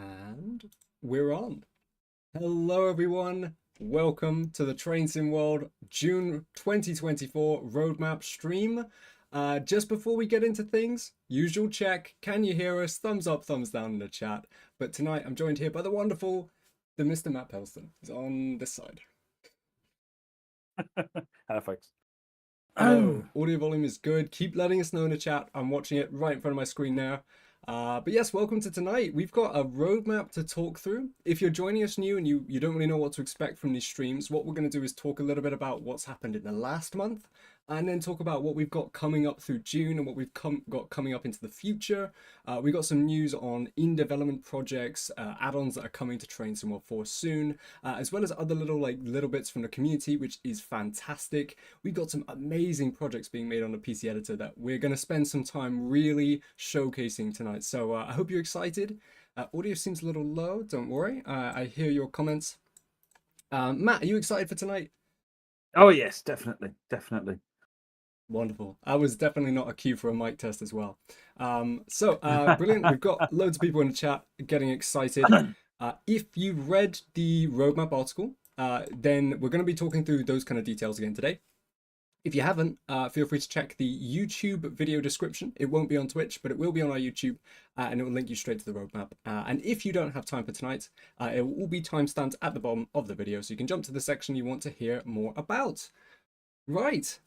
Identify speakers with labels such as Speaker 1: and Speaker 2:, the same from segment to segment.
Speaker 1: And we're on. Hello, everyone. Welcome to the Train Sim World June 2024 roadmap stream. Just before we get into things, usual check. Can you hear us? Thumbs up, thumbs down in the chat. But tonight I'm joined here by the wonderful, the Mr. Matt Pelston. He's on this side.
Speaker 2: Hello, folks.
Speaker 1: Hello. Audio volume is good. Keep letting us know in the chat. I'm watching it right in front of my screen now. But yes, welcome to tonight. We've got a roadmap to talk through. If you're joining us new and you don't really know what to expect from these streams, what we're going to do is talk a little bit about what's happened in the last month, and then talk about what we've got coming up through June and what we've got coming up into the future. We've got some news on in-development projects, add-ons that are coming to Train Sim World 4 soon, as well as other little bits from the community, which is fantastic. We've got some amazing projects being made on the PC editor that we're going to spend some time really showcasing tonight. So I hope you're excited. Audio seems a little low, don't worry. I hear your comments. Matt, are you excited for tonight?
Speaker 2: Oh yes, definitely.
Speaker 1: Wonderful. I was definitely not a cue for a mic test as well. Brilliant. We've got loads of people in the chat getting excited. If you read the roadmap article, then we're going to be talking through those kind of details again today. If you haven't, feel free to check the YouTube video description. It won't be on Twitch, but it will be on our YouTube, and it will link you straight to the roadmap. And if you don't have time for tonight, it will all be timestamped at the bottom of the video, so you can jump to the section you want to hear more about. Right.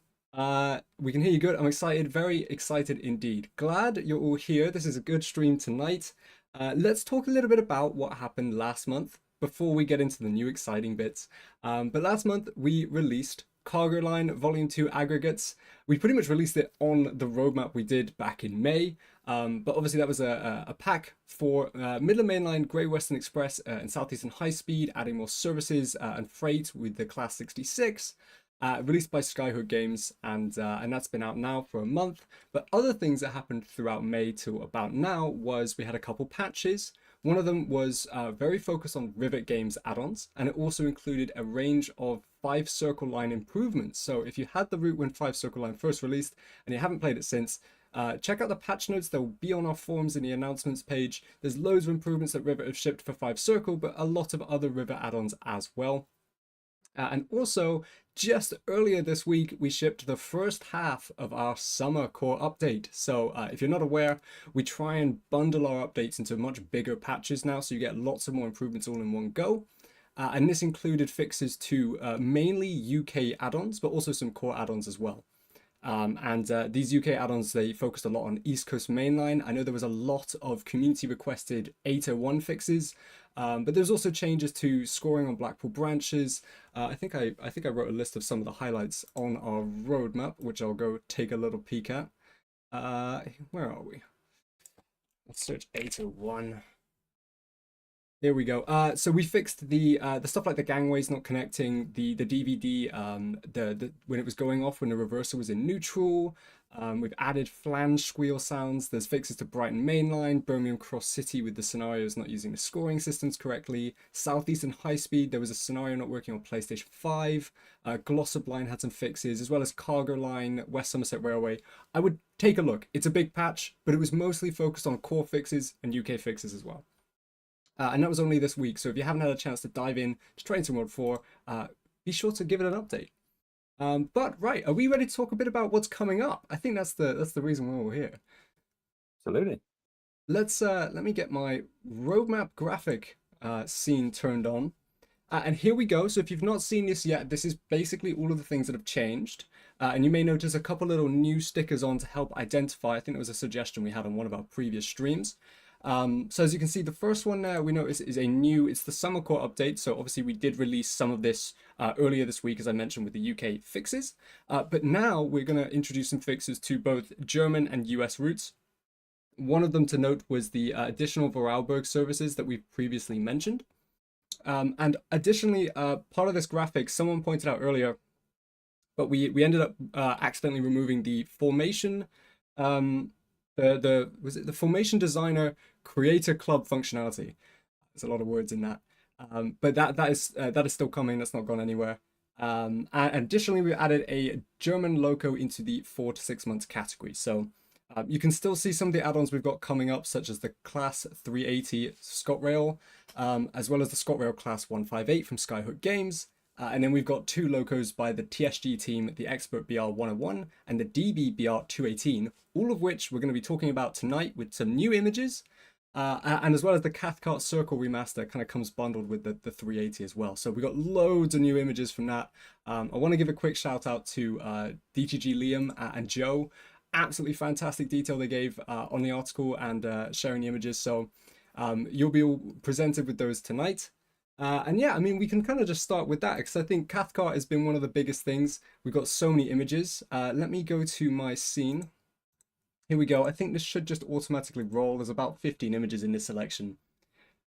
Speaker 1: We can hear you good. I'm excited, very excited indeed. Glad you're all here. This is a good stream tonight. Let's talk a little bit about what happened last month before we get into the new exciting bits. But last month we released Cargo Line Volume 2 aggregates. We pretty much released it on the roadmap we did back in May. But obviously that was a pack for Midland Mainline, Great Western Express, and Southeastern High Speed, adding more services and freight with the Class 66. Released by Skyhook Games, and that's been out now for a month. But other things that happened throughout May to about now was we had a couple patches. One of them was very focused on Rivet Games add-ons, and it also included a range of Fife Circle Line improvements. So if you had the route when Fife Circle Line first released and you haven't played it since, check out the patch notes. They'll be on our forums in the announcements page. There's loads of improvements that Rivet have shipped for Fife Circle, but a lot of other Rivet add-ons as well. And also, just earlier this week, we shipped the first half of our summer core update. So if you're not aware, we try and bundle our updates into much bigger patches now, so you get lots of more improvements all in one go. And this included fixes to mainly UK add-ons, but also some core add-ons as well. These UK add-ons, they focused a lot on East Coast Mainline. I know there was a lot of community requested 801 fixes, but there's also changes to scoring on Blackpool branches. I think I wrote a list of some of the highlights on our roadmap, which I'll go take a little peek at. Where are we? Let's search 801. Here we go. So we fixed the stuff like the gangways not connecting, the DVD, when it was going off when the reverser was in neutral. We've added flange squeal sounds. There's fixes to Brighton Mainline, Birmingham Cross City with the scenarios not using the scoring systems correctly. Southeastern High Speed, there was a scenario not working on PlayStation 5. Glossop Line had some fixes, as well as Cargo Line, West Somerset Railway. I would take a look. It's a big patch, but it was mostly focused on core fixes and UK fixes as well. And that was only this week, so if you haven't had a chance to dive in to Train Sim World 4, be sure to give it an update. But right, are we ready to talk a bit about what's coming up? I think that's the reason why we're here.
Speaker 2: Absolutely.
Speaker 1: Let me get my roadmap graphic scene turned on. And here we go. So if you've not seen this yet, this is basically all of the things that have changed. And you may notice a couple little new stickers on to help identify. I think it was a suggestion we had on one of our previous streams. So as you can see, the first one now we notice is it's the summer core update. So obviously we did release some of this earlier this week, as I mentioned, with the UK fixes. But now we're going to introduce some fixes to both German and US routes. One of them to note was the additional Vorarlberg services that we've previously mentioned. And additionally, part of this graphic, someone pointed out earlier, but we ended up accidentally removing the formation was it the Formation Designer Creator Club functionality. There's a lot of words in that, but that is still coming. That's not gone anywhere. And additionally, we added a German loco into the 4 to 6 months category. So You can still see some of the add-ons we've got coming up, such as the Class 380 ScotRail, as well as the ScotRail Class 158 from Skyhook Games. And then we've got 2 locos by the TSG team, the Expert BR 101 and the DB BR 218, all of which we're going to be talking about tonight with some new images. And as well as the Cathcart Circle Remaster kind of comes bundled with the 380 as well. So we've got loads of new images from that. I want to give a quick shout out to DTG Liam and Joe. Absolutely fantastic detail they gave on the article and sharing the images. So you'll be all presented with those tonight. And yeah, I mean, we can kind of just start with that because I think Cathcart has been one of the biggest things. We've got so many images. Let me go to my scene. Here we go. I think this should just automatically roll. There's about 15 images in this selection.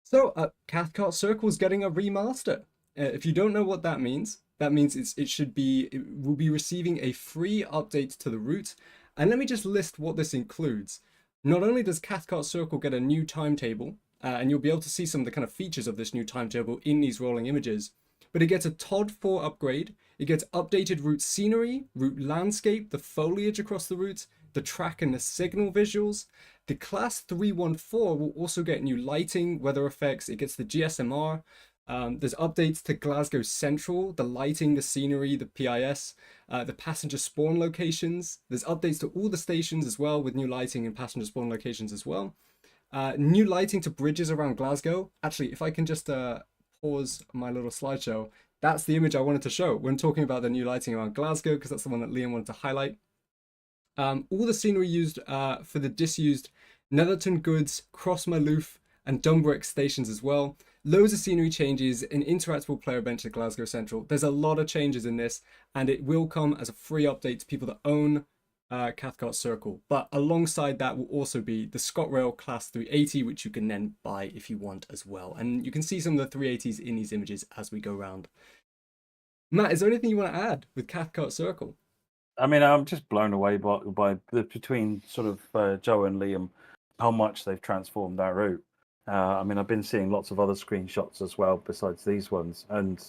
Speaker 1: So Cathcart Circle is getting a remaster. If you don't know what that means it will be receiving a free update to the route. And let me just list what this includes. Not only does Cathcart Circle get a new timetable, and you'll be able to see some of the kind of features of this new timetable in these rolling images, but it gets a TOD 4 upgrade, it gets updated route scenery, route landscape, the foliage across the route, the track and the signal visuals. The Class 314 will also get new lighting, weather effects, it gets the GSMR. There's updates to Glasgow Central, the lighting, the scenery, the PIS, the passenger spawn locations. There's updates to all the stations as well with new lighting and passenger spawn locations as well. New lighting to bridges around Glasgow. Actually, if I can just pause my little slideshow, that's the image I wanted to show when talking about the new lighting around Glasgow, because that's the one that Liam wanted to highlight. All the scenery used for the disused Netherton Goods, Crossmaloof, and Dumbreck stations as well. Loads of scenery changes, an interactable player bench at Glasgow Central. There's a lot of changes in this, and it will come as a free update to people that own Cathcart Circle. But alongside that will also be the ScotRail Class 380, which you can then buy if you want as well. And you can see some of the 380s in these images as we go around. Matt, is there anything you want to add with Cathcart Circle?
Speaker 2: I mean, I'm just blown away by the between sort of Joe and Liam, how much they've transformed that route. I mean, I've been seeing lots of other screenshots as well besides these ones, and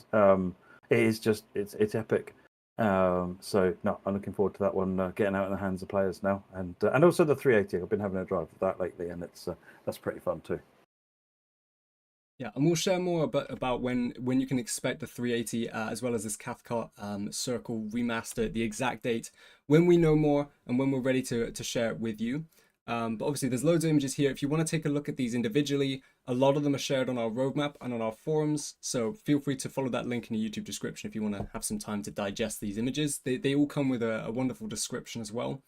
Speaker 2: it is just it's epic. So no, I'm looking forward to that one getting out in the hands of players now, and also the 380. I've been having a drive with that lately, and that's pretty fun too.
Speaker 1: Yeah, and we'll share more about when you can expect the 380 as well as this Cathcart Circle remaster, the exact date, when we know more and when we're ready to share it with you. But obviously there's loads of images here. If you want to take a look at these individually, a lot of them are shared on our roadmap and on our forums. So feel free to follow that link in the YouTube description if you want to have some time to digest these images. They all come with a wonderful description as well.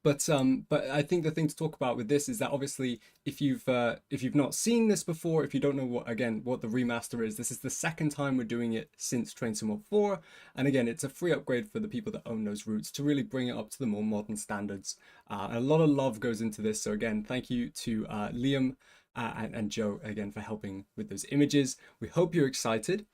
Speaker 1: But I think the thing to talk about with this is that obviously if you've not seen this before, if you don't know what the remaster is, this is the second time we're doing it since Train Sim World 4, and again it's a free upgrade for the people that own those routes to really bring it up to the more modern standards. And a lot of love goes into this, so again thank you to Liam and Joe again for helping with those images. We hope you're excited.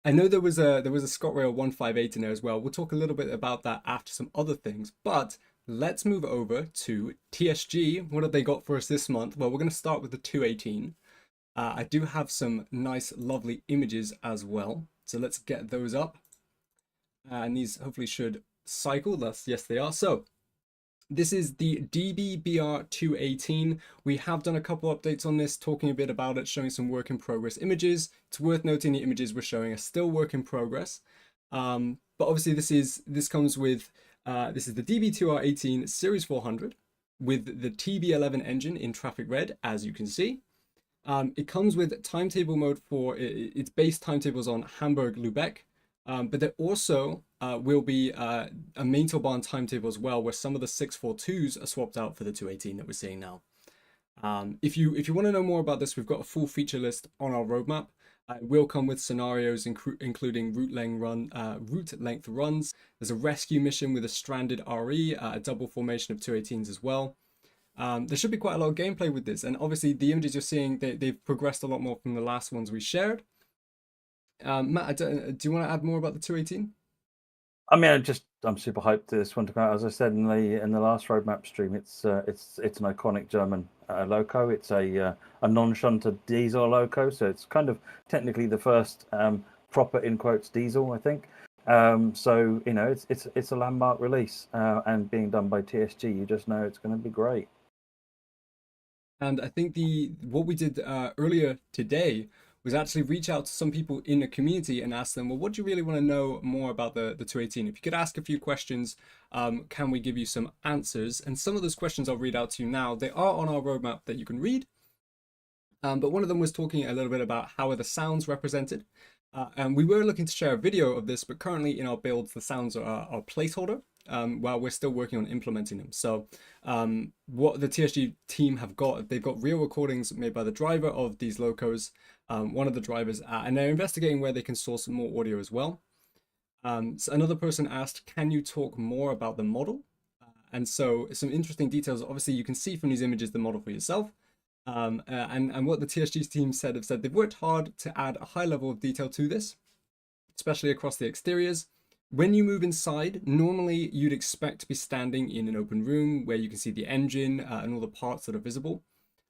Speaker 1: I know there was a ScotRail 158 in there as well. We'll talk a little bit about that after some other things, but let's move over to TSG. What have they got for us this month? Well, we're going to start with the 218. I do have some nice, lovely images as well. So let's get those up. And these hopefully should cycle. Yes, they are. So this is the DBBR 218. We have done a couple updates on this, talking a bit about it, showing some work in progress images. It's worth noting the images we're showing are still work in progress. But obviously this comes with, this is the DB2R18 Series 400 with the TB11 engine in traffic red, as you can see. It comes with timetable mode for its base timetables on Hamburg-Lübeck. But there also will be a main Autobahn timetable as well, where some of the 642s are swapped out for the 218 that we're seeing now. If you want to know more about this, we've got a full feature list on our roadmap. It will come with scenarios including route length runs. There's a rescue mission with a stranded RE, a double formation of 218s as well. There should be quite a lot of gameplay with this, and obviously the images you're seeing, they've progressed a lot more from the last ones we shared. Matt, do you want to add more about the 218?
Speaker 2: I mean, I'm super hyped to this one to come out. As I said in the last roadmap stream, it's an iconic German loco. It's a non-shunter diesel loco, so it's kind of technically the first proper in quotes diesel, I think. So it's a landmark release, and being done by TSG, you just know it's going to be great.
Speaker 1: And I think what we did earlier today was actually reach out to some people in the community and ask them, well, what do you really want to know more about the 218? If you could ask a few questions, can we give you some answers? And some of those questions I'll read out to you now. They are on our roadmap that you can read. But one of them was talking a little bit about how are the sounds represented. And we were looking to share a video of this, but currently in our builds, the sounds are placeholder while we're still working on implementing them. So what the TSG team have got, they've got real recordings made by the driver of these locos, one of the drivers, and they're investigating where they can source more audio as well. So another person asked, can you talk more about the model? And so some interesting details. Obviously, you can see from these images the model for yourself. And what the TSG team have said they've worked hard to add a high level of detail to this, especially across the exteriors. When you move inside, normally you'd expect to be standing in an open room where you can see the engine and all the parts that are visible.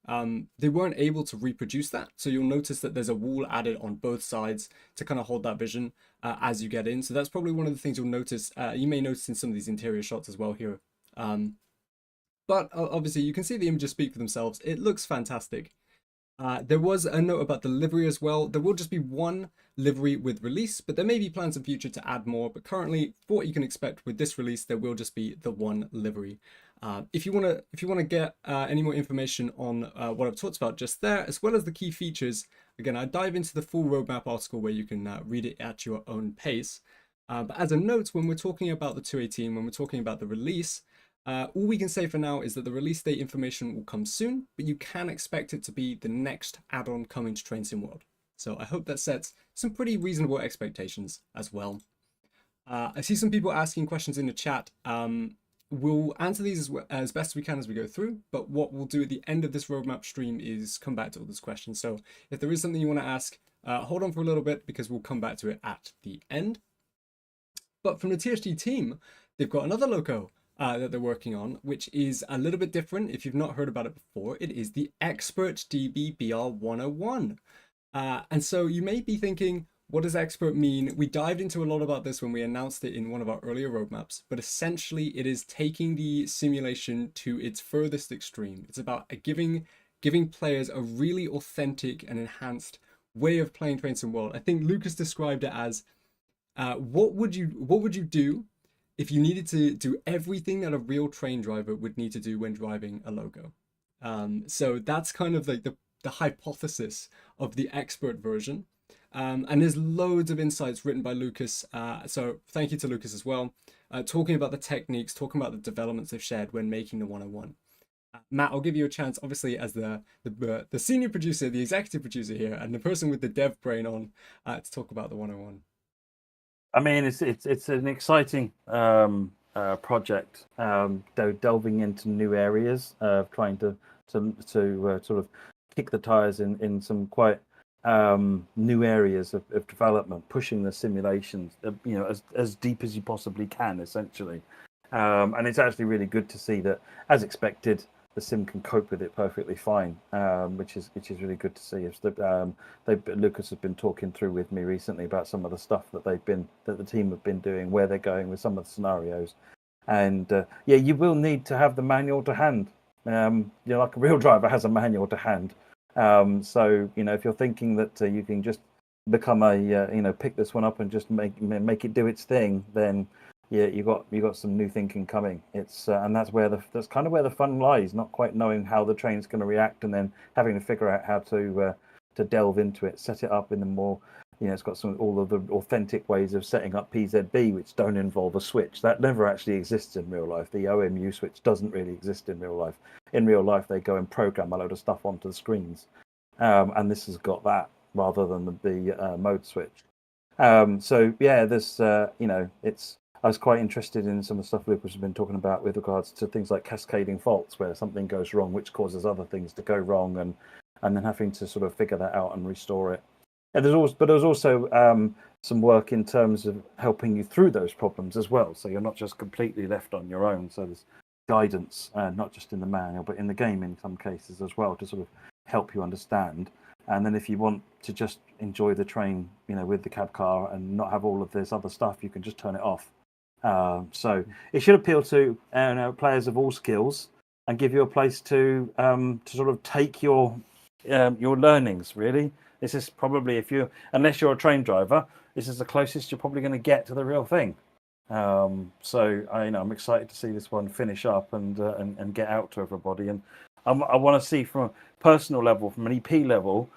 Speaker 1: They weren't able to reproduce that, so you'll notice that there's a wall added on both sides to kind of hold that vision as you get in. So that's probably one of the things you'll notice. You may notice in some of these interior shots as well here. But obviously you can see the images speak for themselves. It looks fantastic. There was a note about the livery as well. There will just be one livery with release, but there may be plans in future to add more. But currently, for what you can expect with this release, there will just be the one livery. If you want to get any more information on what I've talked about just there, as well as the key features, again, I dive into the full roadmap article where you can read it at your own pace. But as a note, when we're talking about the 218, when we're talking about the release, all we can say for now is that the release date information will come soon, but you can expect it to be the next add-on coming to Train Sim World. So I hope that sets some pretty reasonable expectations as well. I see some people asking questions in the chat. We'll answer these as best we can as we go through, but what we'll do at the end of this roadmap stream is come back to all those questions. So if there is something you want to ask, hold on for a little bit because we'll come back to it at the end. But from the TSG team, they've got another loco that they're working on, which is a little bit different. If you've not heard about it before, it is the Expert DB BR101. And so you may be thinking, what does expert mean? We dived into a lot about this when we announced it in one of our earlier roadmaps, but essentially it is taking the simulation to its furthest extreme. It's about giving players a really authentic and enhanced way of playing Train Sim World. I think Lucas described it as, what would you do if you needed to do everything that a real train driver would need to do when driving a loco? So that's kind of like the hypothesis of the expert version. And there's loads of insights written by Lucas. So thank you to Lucas as well. Talking about the techniques, talking about the developments they've shared when making the 101. Matt, I'll give you a chance, obviously, as the senior producer, the executive producer here, and the person with the dev brain on, to talk about the 101.
Speaker 2: I mean, it's an exciting project, delving into new areas, trying to sort of kick the tires in some quite new areas of development, pushing the simulations, as deep as you possibly can, essentially. And it's actually really good to see that, as expected, the sim can cope with it perfectly fine, which is really good to see. Lucas has been talking through with me recently about some of the stuff that the team have been doing, where they're going with some of the scenarios, and you will need to have the manual to hand. Like a real driver has a manual to hand. So if you're thinking that you can just become pick this one up and just make it do its thing, then you got some new thinking coming. It's and that's kind of where the fun lies, not quite knowing how the train's going to react and then having to figure out how to delve into it, set it up in the more, it's got all of the authentic ways of setting up PZB, which don't involve a switch. That never actually exists in real life. The OMU switch doesn't really exist in real life. In real life, they go and program a load of stuff onto the screens, and this has got that rather than the mode switch. So yeah, there's I was quite interested in some of the stuff Lucas has been talking about with regards to things like cascading faults, where something goes wrong, which causes other things to go wrong, and then having to sort of figure that out and restore it. And there's also some work in terms of helping you through those problems as well. So you're not just completely left on your own. So there's guidance, not just in the manual, but in the game in some cases as well, to sort of help you understand. And then if you want to just enjoy the train, with the cab car and not have all of this other stuff, you can just turn it off. So it should appeal to players of all skills and give you a place to sort of take your learnings. Really, this is probably, unless you're a train driver, this is the closest you're probably going to get to the real thing. So I'm excited to see this one finish up and get out to everybody. And I want to see from a personal level, from an EP level,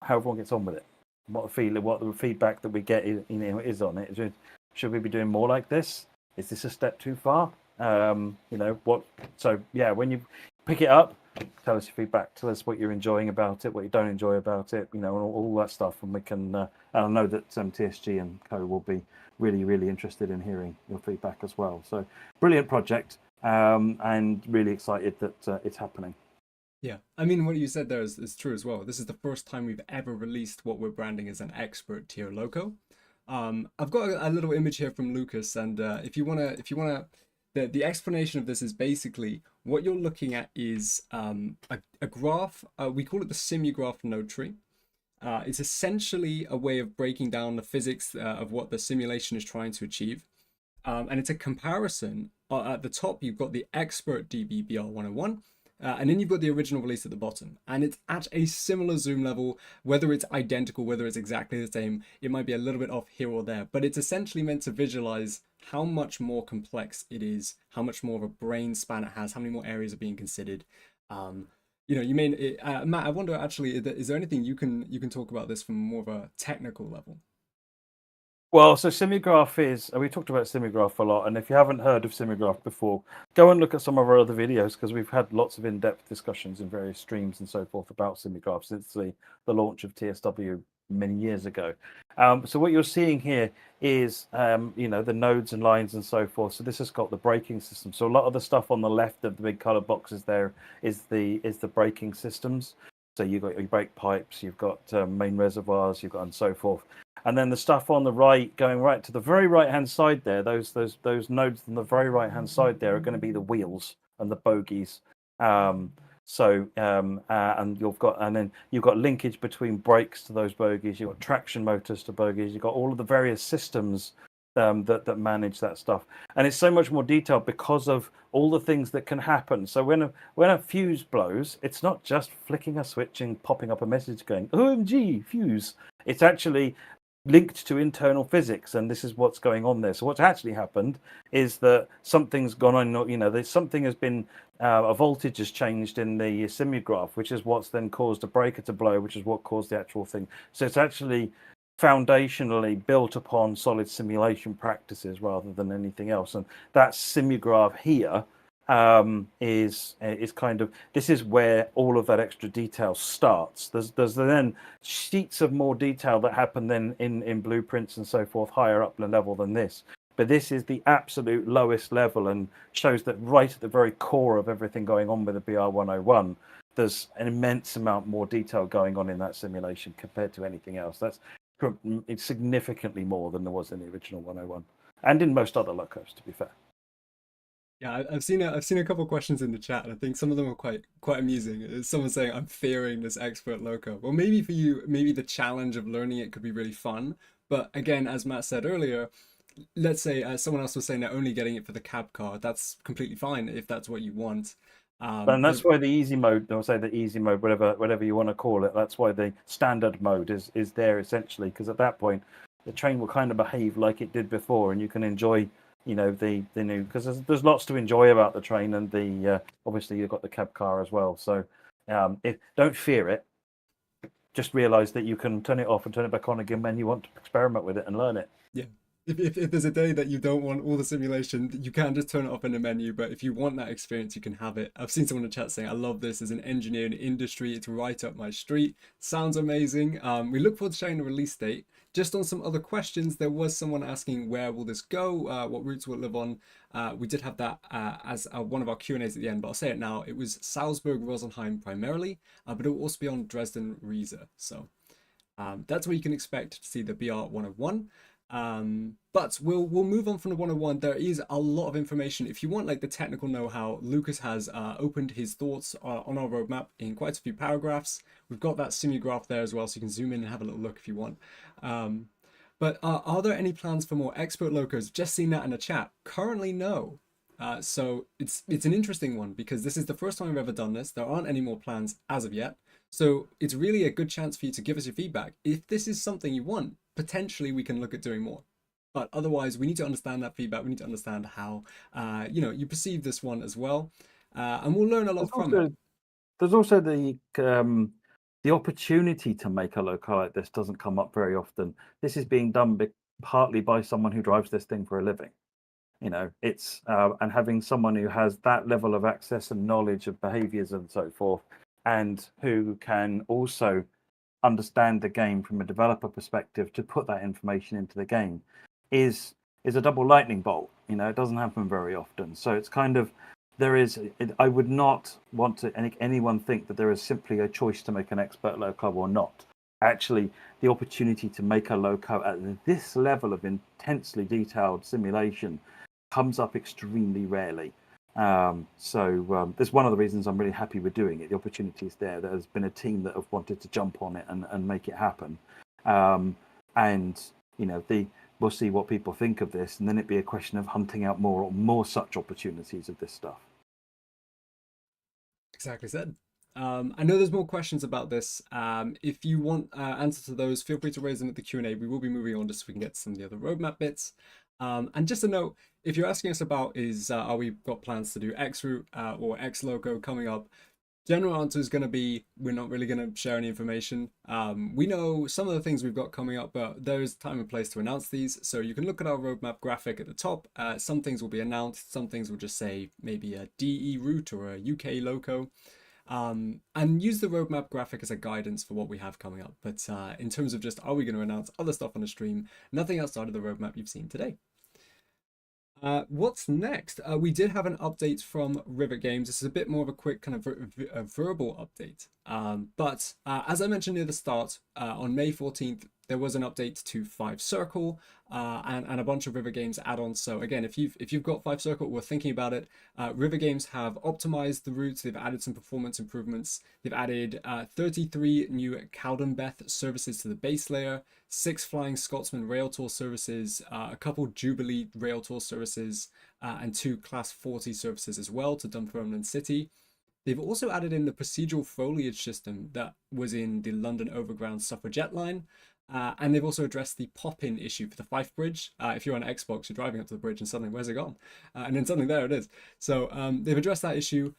Speaker 2: how everyone gets on with it. What the feedback that we get is on it. Should we be doing more like this? Is this a step too far? What? So yeah, when you pick it up, tell us your feedback. Tell us what you're enjoying about it, what you don't enjoy about it. And all that stuff. And we can. And I know that TSG and co will be really, really interested in hearing your feedback as well. So brilliant project, and really excited that it's happening.
Speaker 1: Yeah, I mean, what you said there is true as well. This is the first time we've ever released what we're branding as an expert tier logo. I've got a little image here from Lucas, and if you wanna, the explanation of this is basically what you're looking at is a graph. We call it the simulgraph node tree. It's essentially a way of breaking down the physics of what the simulation is trying to achieve. And it's a comparison. At the top, you've got the expert DB BR101. And then you've got the original release at the bottom, and it's at a similar zoom level. Whether it's identical, whether it's exactly the same, it might be a little bit off here or there, but it's essentially meant to visualize how much more complex it is, how much more of a brain span it has, how many more areas are being considered. Matt, I wonder actually, is there anything you can talk about this from more of a technical level?
Speaker 2: Well, so Simulgraph is, we talked about Simulgraph a lot, and if you haven't heard of Simulgraph before, go and look at some of our other videos, because we've had lots of in-depth discussions in various streams and so forth about Simulgraph since the launch of TSW many years ago. So what you're seeing here is, the nodes and lines and so forth. So this has got the braking system. So a lot of the stuff on the left of the big colored boxes there is the braking systems. So you've got your brake pipes, you've got main reservoirs, you've got and so forth. And then the stuff on the right, going right to the very right-hand side there, those nodes on the very right-hand side there are going to be the wheels and the bogies. And then you've got linkage between brakes to those bogies. You've got traction motors to bogies. You've got all of the various systems that manage that stuff, and it's so much more detailed because of all the things that can happen. So when a fuse blows, it's not just flicking a switch and popping up a message going "OMG fuse." It's actually linked to internal physics, and this is what's going on there. So what's actually happened is that something's gone on. There's something has been a voltage has changed in the simulgraph, which is what's then caused a breaker to blow, which is what caused the actual thing. So it's actually foundationally built upon solid simulation practices rather than anything else. And that simulgraph here is kind of, this is where all of that extra detail starts. There's then sheets of more detail that happen then in blueprints and so forth higher up the level than this. But this is the absolute lowest level and shows that right at the very core of everything going on with the BR101, there's an immense amount more detail going on in that simulation compared to anything else. It's significantly more than there was in the original 101 and in most other locos, to be fair.
Speaker 1: Yeah, I've seen a couple of questions in the chat, and I think some of them are quite amusing. Someone saying, "I'm fearing this expert loco." Well, maybe for you, maybe the challenge of learning it could be really fun. But again, as Matt said earlier, let's say someone else was saying they're only getting it for the cab car. That's completely fine if that's what you want.
Speaker 2: And that's why the easy mode, I'll say the easy mode, whatever you want to call it, that's why the standard mode is there essentially, because at that point the train will kind of behave like it did before, and you can enjoy the new, because there's lots to enjoy about the train, and the obviously you've got the cab car as well. So don't fear it, just realize that you can turn it off and turn it back on again when you want to experiment with it and learn it.
Speaker 1: Yeah. If there's a day that you don't want all the simulation, you can just turn it off in the menu. But if you want that experience, you can have it. I've seen someone in the chat saying, "I love this as an engineer in industry. It's right up my street." Sounds amazing. We look forward to sharing the release date. Just on some other questions, there was someone asking, where will this go? What routes will it live on? We did have that as one of our Q&As at the end, but I'll say it now. It was Salzburg, Rosenheim primarily, but it will also be on Dresden, Riese. So that's where you can expect to see the BR101. But we'll move on from the 101. There is a lot of information. If you want like the technical know-how, Lucas has opened his thoughts on our roadmap in quite a few paragraphs. We've got that simulgraph there as well, so you can zoom in and have a little look if you want. But are there any plans for more expert locos? Just seen that in the chat. Currently, no. So it's an interesting one because this is the first time we've ever done this. There aren't any more plans as of yet. So it's really a good chance for you to give us your feedback. If this is something you want, potentially we can look at doing more. But otherwise, we need to understand that feedback. We need to understand how you perceive this one as well, and we'll learn a lot from it.
Speaker 2: There's also the opportunity to make a loco like this doesn't come up very often. This is being done partly by someone who drives this thing for a living. It's and having someone who has that level of access and knowledge of behaviors and so forth, and who can also understand the game from a developer perspective to put that information into the game is a double lightning bolt. It doesn't happen very often. So it's kind of I would not want to anyone think that there is simply a choice to make an expert loco or not. Actually, the opportunity to make a loco at this level of intensely detailed simulation comes up extremely rarely. That's one of the reasons I'm really happy with doing it. The opportunity is there. There's been a team that have wanted to jump on it and make it happen. We'll see what people think of this, and then it'd be a question of hunting out more such opportunities of this stuff.
Speaker 1: Exactly said. I know there's more questions about this. If you want answers to those, feel free to raise them at the Q&A. We will be moving on just so we can get to some of the other roadmap bits. And just a note, if you're asking us about are we got plans to do X route or X loco coming up, general answer is going to be we're not really going to share any information. We know some of the things we've got coming up, but there is time and place to announce these. So you can look at our roadmap graphic at the top. Some things will be announced. Some things will just say maybe a DE route or a UK loco. And use the roadmap graphic as a guidance for what we have coming up. But in terms of just are we going to announce other stuff on the stream, nothing outside of the roadmap you've seen today. What's next? We did have an update from Rivet Games. This is a bit more of a quick kind of verbal update. But as I mentioned near the start, on May 14th, there was an update to Fife Circle and a bunch of Rivet Games add-ons. So again, if you've got Fife Circle or thinking about it, Rivet Games have optimized the routes. They've added some performance improvements. They've added 33 new Cowdenbeth services to the base layer, 6 Flying Scotsman Rail Tour services, a couple Jubilee Rail Tour services, and 2 Class 40 services as well to Dunfermline City. They've also added in the procedural foliage system that was in the London Overground Suffragette line. And they've also addressed the pop-in issue for the Fife Bridge. If you're on Xbox, you're driving up to the bridge and suddenly, where's it gone? And then suddenly there it is. So they've addressed that issue.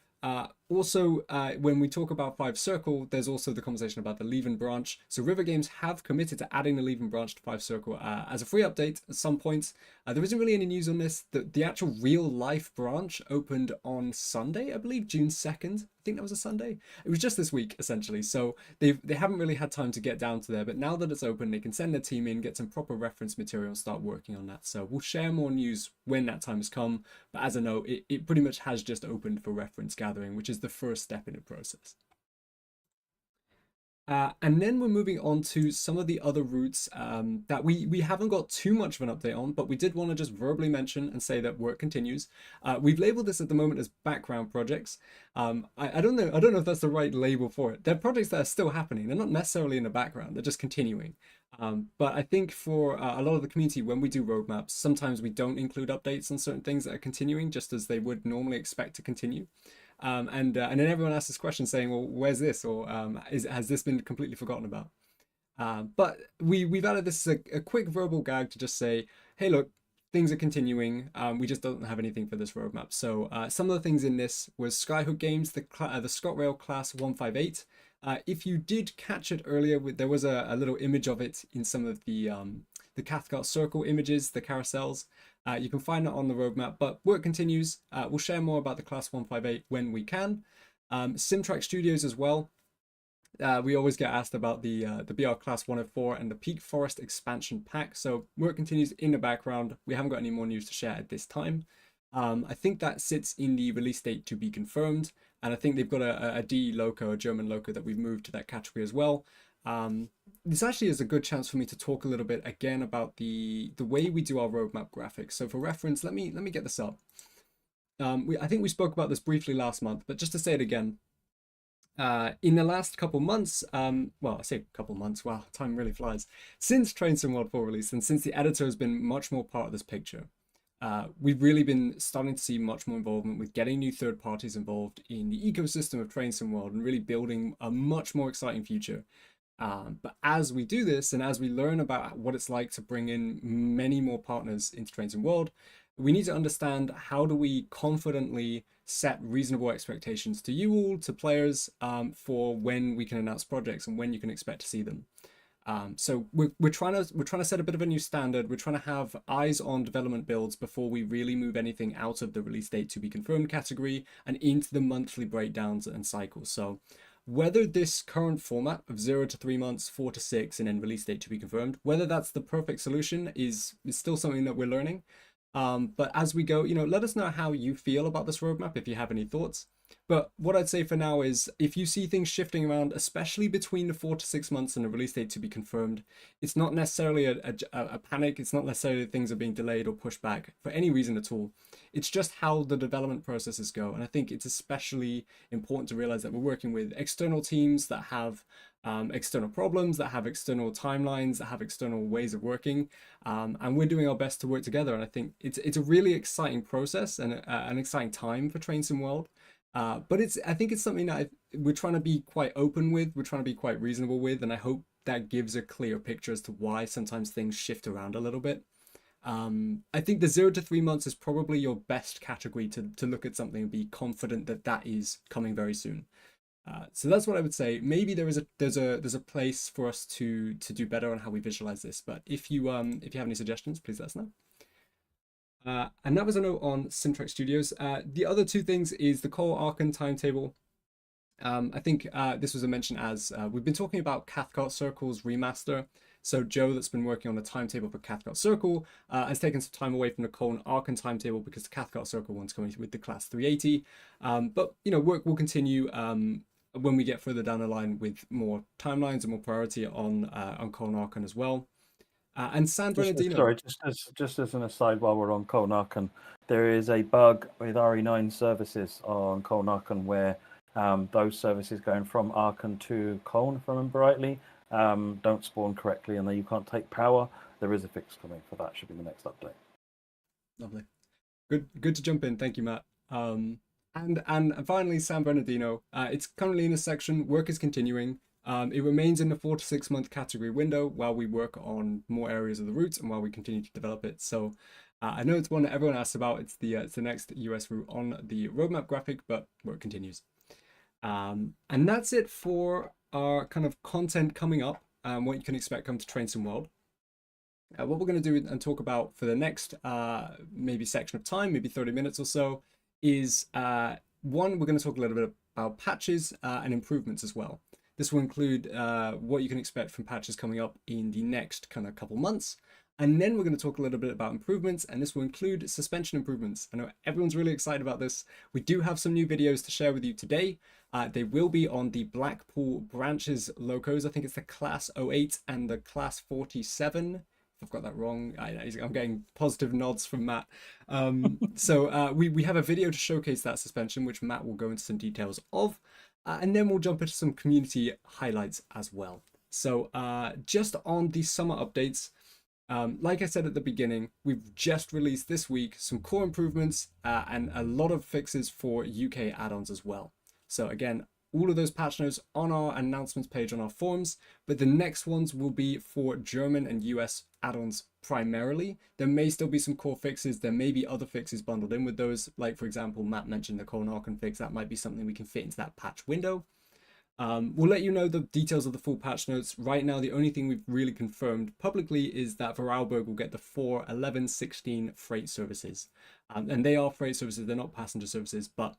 Speaker 1: Also, when we talk about Fife Circle, there's also the conversation about the Leven branch. So Rivet Games have committed to adding the Leven branch to Fife Circle as a free update at some point. There isn't really any news on this. The actual real-life branch opened on Sunday, I believe, June 2nd. I think that was a Sunday. It was just this week, essentially. So they haven't really had time to get down to there. But now that it's open, they can send their team in, get some proper reference material, and start working on that. So we'll share more news when that time has come. But as a note, it pretty much has just opened for reference gathering, which is the first step in the process. And then we're moving on to some of the other routes that we haven't got too much of an update on, but we did want to just verbally mention and say that work continues. We've labeled this at the moment as background projects. I don't know if that's the right label for it. They're projects that are still happening. They're not necessarily in the background. They're just continuing. But I think for a lot of the community, when we do roadmaps, sometimes we don't include updates on certain things that are continuing, just as they would normally expect to continue. And then everyone asks this question saying, well, where's this? Or has this been completely forgotten about? But we've added this as a quick verbal gag to just say, hey, look, things are continuing. We just don't have anything for this roadmap. So some of the things in this was Skyhook Games, the ScotRail class 158. If you did catch it earlier, there was a little image of it in some of the Cathcart circle images, the carousels. You can find that on the roadmap, but work continues. We'll share more about the Class 158 when we can. Simtrack Studios as well. We always get asked about the BR Class 104 and the Peak Forest expansion pack. So work continues in the background. We haven't got any more news to share at this time. I think that sits in the release date to be confirmed. And I think they've got a D loco, a German loco that we've moved to that category as well. this actually is a good chance for me to talk a little bit again about the way we do our roadmap graphics. So for reference, let me get this up. I think we spoke about this briefly last month, but just to say it again, in the last couple months, well, I say couple months, wow, time really flies, since Train Sim World 4 release and since the editor has been much more part of this picture, we've really been starting to see much more involvement with getting new third parties involved in the ecosystem of Train Sim World and really building a much more exciting future. But as we do this and as we learn about what it's like to bring in many more partners into Train Sim World, we need to understand how do we confidently set reasonable expectations to you all, to players, for when we can announce projects and when you can expect to see them. So we're trying to set a bit of a new standard. We're trying to have eyes on development builds before we really move anything out of the release date to be confirmed category and into the monthly breakdowns and cycles. So whether this current format of 0 to 3 months, 4 to 6, and then release date to be confirmed, whether that's the perfect solution is still something that we're learning. But as we go, let us know how you feel about this roadmap if you have any thoughts. But what I'd say for now is if you see things shifting around, especially between the 4 to 6 months and the release date to be confirmed, it's not necessarily a panic. It's not necessarily that things are being delayed or pushed back for any reason at all. It's just how the development processes go. And I think it's especially important to realize that we're working with external teams that have external problems, that have external timelines, that have external ways of working. And we're doing our best to work together. And I think it's a really exciting process and an exciting time for Train Sim World. But I think it's something that we're trying to be quite open with, we're trying to be quite reasonable with, and I hope that gives a clear picture as to why sometimes things shift around a little bit. I think the 0 to 3 months is probably your best category to look at something and be confident that that is coming very soon. So that's what I would say. Maybe there's a place for us to do better on how we visualize this. But if you have any suggestions, please let us know. And that was a note on Simtrack Studios. The other two things is the Cole Archon timetable. I think this was a mention as we've been talking about Cathcart Circle's remaster. So Joe, that's been working on the timetable for Cathcart Circle, has taken some time away from the Cole Archon timetable because the Cathcart Circle one's coming with the class 380. But work will continue when we get further down the line with more timelines and more priority on Cole Archon as well. And San Bernardino.
Speaker 2: Sorry, just as an aside, while we're on Colnarcon, there is a bug with RE9 services on Colnarcon where those services going from Archon to Coln, if I remember rightly, don't spawn correctly, and then you can't take power. There is a fix coming for that. Should be the next update.
Speaker 1: Lovely, good to jump in. Thank you, Matt. And finally, San Bernardino. It's currently in a section. Work is continuing. It remains in the 4 to 6 month category window while we work on more areas of the route and while we continue to develop it. So I know it's one that everyone asks about. It's the next US route on the roadmap graphic, but work continues. And that's it for our kind of content coming up, what you can expect come to Train Sim World. What we're going to do and talk about for the next maybe section of time, maybe 30 minutes or so, is one, we're going to talk a little bit about patches and improvements as well. This will include what you can expect from patches coming up in the next kind of couple months. And then we're going to talk a little bit about improvements, and this will include suspension improvements. I know everyone's really excited about this. We do have some new videos to share with you today. They will be on the Blackpool branches locos. I think it's the class 08 and the class 47. If I've got that wrong, I'm getting positive nods from Matt. So we have a video to showcase that suspension, which Matt will go into some details of. And then we'll jump into some community highlights as well. So just on the summer updates, like I said at the beginning, we've just released this week some core improvements and a lot of fixes for UK add-ons as well. So again, all of those patch notes on our announcements page on our forums, but the next ones will be for German and US add-ons primarily. There may still be some core fixes. There may be other fixes bundled in with those. Like, for example, Matt mentioned the Colnarcon fix. That might be something we can fit into that patch window. We'll let you know the details of the full patch notes. Right now, the only thing we've really confirmed publicly is that Vorarlberg will get the 4.11.16 freight services. And they are freight services, they're not passenger services, but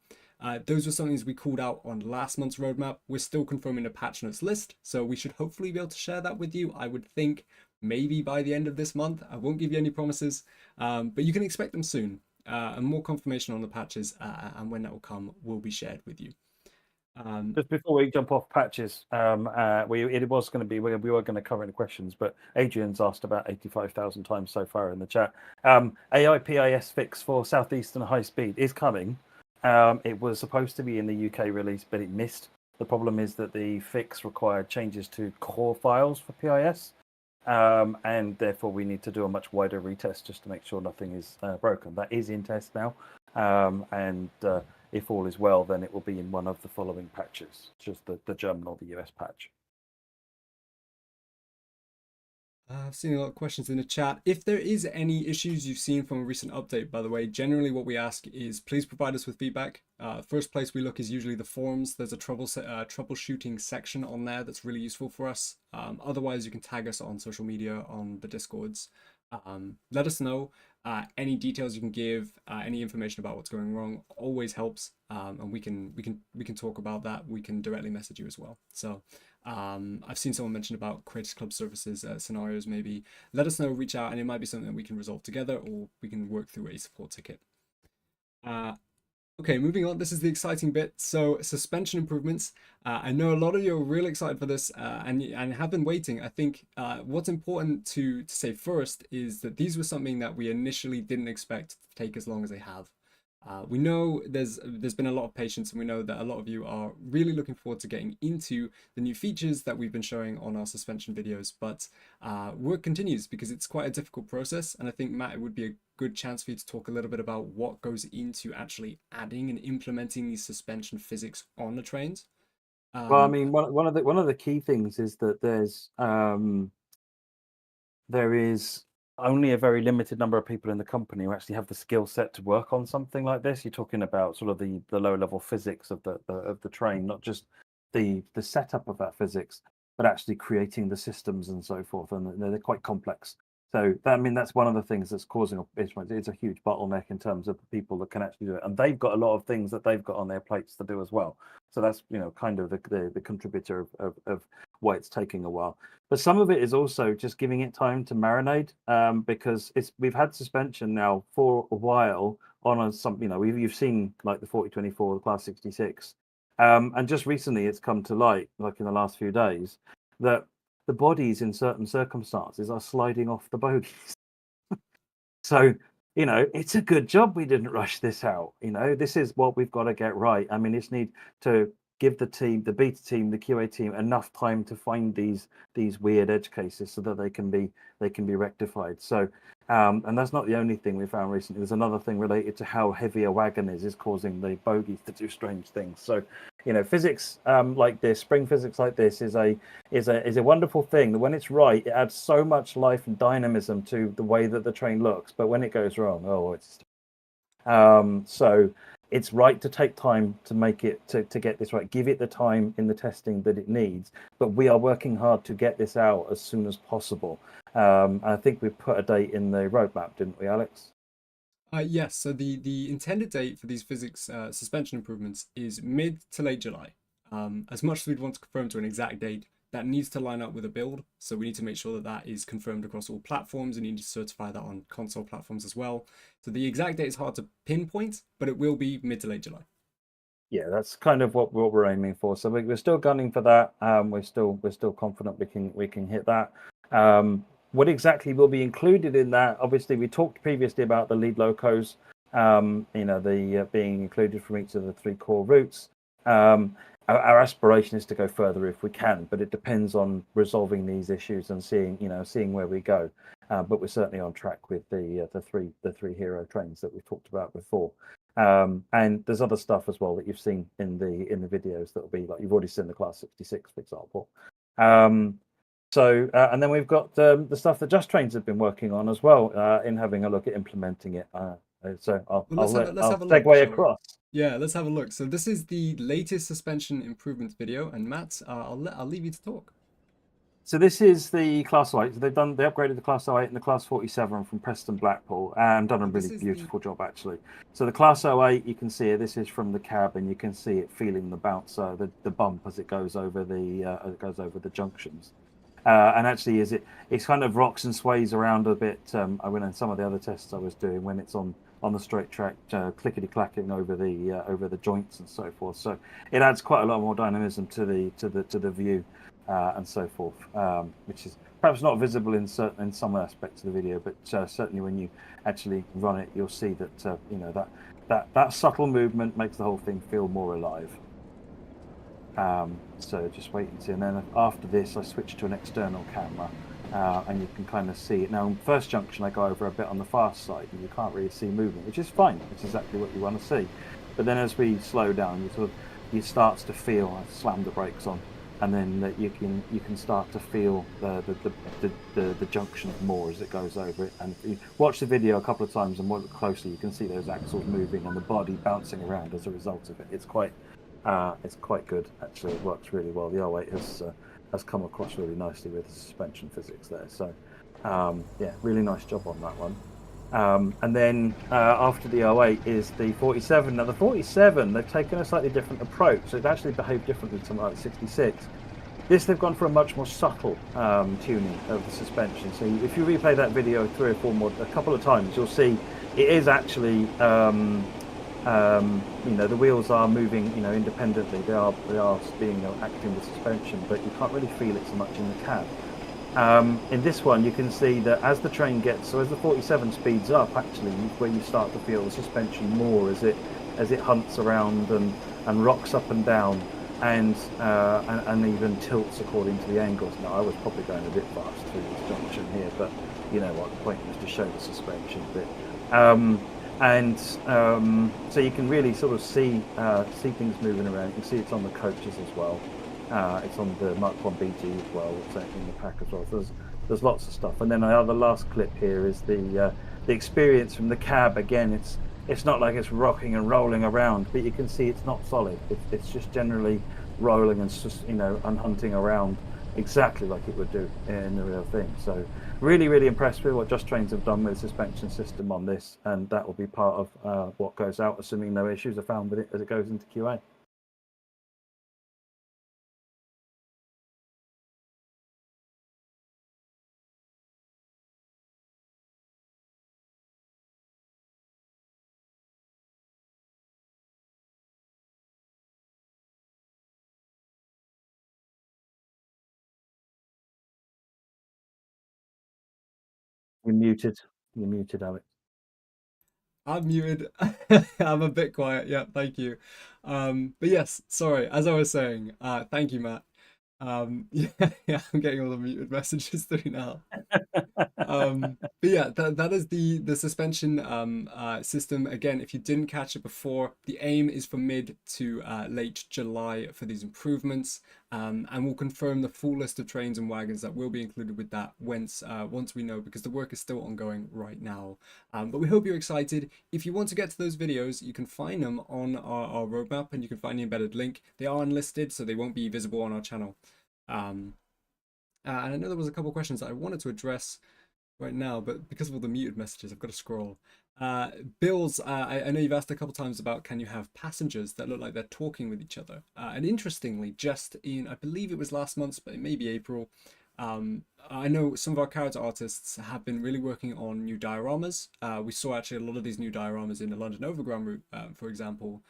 Speaker 1: those were some things we called out on last month's roadmap. We're still confirming the patch notes list, so we should hopefully be able to share that with you. I would think maybe by the end of this month. I won't give you any promises, but you can expect them soon. And more confirmation on the patches and when that will come will be shared with you.
Speaker 2: Just before we jump off patches, it was going to be we were going to cover any questions, but Adrian's asked about 85,000 times so far in the chat. AI PIS fix for Southeastern high speed is coming. It was supposed to be in the UK release, but it missed. The problem is that the fix required changes to core files for PIS, and therefore we need to do a much wider retest just to make sure nothing is broken. That is in test now, and if all is well, then it will be in one of the following patches, just the German or the US patch.
Speaker 1: I've seen a lot of questions in the chat. If there is any issues you've seen from a recent update, by the way, generally what we ask is please provide us with feedback. First place we look is usually the forums. There's a troubleshooting section on there that's really useful for us. Otherwise, you can tag us on social media, on the Discords. Let us know any details you can give, any information about what's going wrong always helps, and we can talk about that. We can directly message you as well. So I've seen someone mention about Creators Club services scenarios. Maybe let us know, reach out, and it might be something that we can resolve together, or we can work through a support ticket. Okay, moving on. This is the exciting bit. So suspension improvements. I know a lot of you are really excited for this and have been waiting. I think what's important to say first is that these were something that we initially didn't expect to take as long as they have. We know there's been a lot of patience, and we know that a lot of you are really looking forward to getting into the new features that we've been showing on our suspension videos, but work continues because it's quite a difficult process. And I think, Matt, it would be a good chance for you to talk a little bit about what goes into actually adding and implementing these suspension physics on the trains.
Speaker 2: Well, I mean, one of the key things is that there is only a very limited number of people in the company who actually have the skill set to work on something like this. You're talking about sort of the low level physics of the train, not just the setup of that physics, but actually creating the systems and so forth. And they're quite complex. So that's one of the things that's causing it's a huge bottleneck in terms of the people that can actually do it, and they've got a lot of things that they've got on their plates to do as well. So that's kind of the contributor of why it's taking a while. But some of it is also just giving it time to marinate, because we've had suspension now for a while on you've seen like the 4024, the Class 66, and just recently it's come to light, like in the last few days, that the bodies in certain circumstances are sliding off the bogies. So, it's a good job we didn't rush this out. This is what we've got to get right. I mean, it's need to give the beta team, the QA team enough time to find these weird edge cases so that they can be rectified. So, and that's not the only thing we found recently. There's another thing related to how heavy a wagon is causing the bogies to do strange things. So, physics like this, spring physics like this, is a wonderful thing. That when it's right, it adds so much life and dynamism to the way that the train looks. But when it goes wrong, it's so it's right to take time to make it to get this right. Give it the time in the testing that it needs. But we are working hard to get this out as soon as possible. I think we put a date in the roadmap, didn't we, Alex?
Speaker 1: Yes, so the intended date for these physics suspension improvements is mid to late July. As much as we'd want to confirm to an exact date, that needs to line up with a build. So we need to make sure that is confirmed across all platforms, and you need to certify that on console platforms as well. So the exact date is hard to pinpoint, but it will be mid to late July.
Speaker 2: Yeah, that's kind of what we're aiming for. So we're still gunning for that. We're still confident we can hit that. What exactly will be included in that? Obviously, we talked previously about the lead locos, being included from each of the 3 core routes. Our aspiration is to go further if we can, but it depends on resolving these issues and seeing where we go. But we're certainly on track with the three hero trains that we've talked about before. And there's other stuff as well that you've seen in the videos that will be like you've already seen the Class 66, for example. And then we've got the stuff that Just Trains have been working on as well, in having a look at implementing it. So I'll segue across.
Speaker 1: Yeah, let's have a look. So this is the latest suspension improvements video, and Matt, I'll leave you to talk.
Speaker 2: So this is the Class 08. So they upgraded the Class 08 and the Class 47 from Preston Blackpool, and done a really beautiful job actually. So the Class 08, you can see it. This is from the cab, and you can see it feeling the bounce, the bump as it goes over the junctions. And actually, it's kind of rocks and sways around a bit. I went in some of the other tests I was doing when it's on the straight track, clickety clacking over the joints and so forth. So it adds quite a lot more dynamism to the view and so forth, which is perhaps not visible in some aspects of the video, but certainly when you actually run it, you'll see that that subtle movement makes the whole thing feel more alive. So just wait and see. And then after this, I switch to an external camera, and you can kind of see it. Now, in first junction, I go over a bit on the fast side, and you can't really see movement, which is fine. It's exactly what you want to see. But then as we slow down, you start to feel. I slam the brakes on, and then you can start to feel the junction more as it goes over it. And if you watch the video a couple of times and look closely, you can see those axles moving and the body bouncing around as a result of it. It's quite good, actually. It works really well. The R8 has come across really nicely with the suspension physics there. So yeah, really nice job on that one. And then after the 08 is the 47. Now the 47, they've taken a slightly different approach. So it actually behaved differently to something like the 66. This, they've gone for a much more subtle tuning of the suspension. So if you replay that video a couple of times, you'll see it is actually the wheels are moving, independently. They are acting with suspension, but you can't really feel it so much in the cab. In this one, you can see that as the train as the 47 speeds up, actually, where you start to feel the suspension more as it hunts around and rocks up and down, and even tilts according to the angles. Now, I was probably going a bit fast through this junction here, but you know what? The point was to show the suspension bit. So you can really sort of see things moving around. You can see it's on the coaches as well. It's on the Mark 1 BG as well. It's in the pack as well. So there's lots of stuff. And then the last clip here is the experience from the cab. Again, it's not like it's rocking and rolling around, but you can see it's not solid. It's just generally rolling and just and hunting around exactly like it would do in the real thing. So really, really impressed with what Just Trains have done with the suspension system on this, and that will be part of what goes out, assuming no issues are found with it as it goes into QA. You're muted. You're muted, Alex.
Speaker 1: I'm muted. I'm a bit quiet. Yeah, thank you. But yes, sorry. As I was saying, thank you, Matt. Yeah, yeah, I'm getting all the muted messages through now. But yeah, that is the suspension system. Again, if you didn't catch it before, the aim is for mid to late July for these improvements, and we'll confirm the full list of trains and wagons that will be included with that once we know, because the work is still ongoing right now. But we hope you're excited. If you want to get to those videos, you can find them on our roadmap, and you can find the embedded link. They are unlisted, so they won't be visible on our channel. And I know there was a couple of questions that I wanted to address right now, but because of all the muted messages, I've got to scroll. Bills, I know you've asked a couple times about, can you have passengers that look like they're talking with each other? And interestingly, just in, I believe it was last month, but it may be April, I know some of our character artists have been really working on new dioramas. We saw actually a lot of these new dioramas in the London Overground route, for example.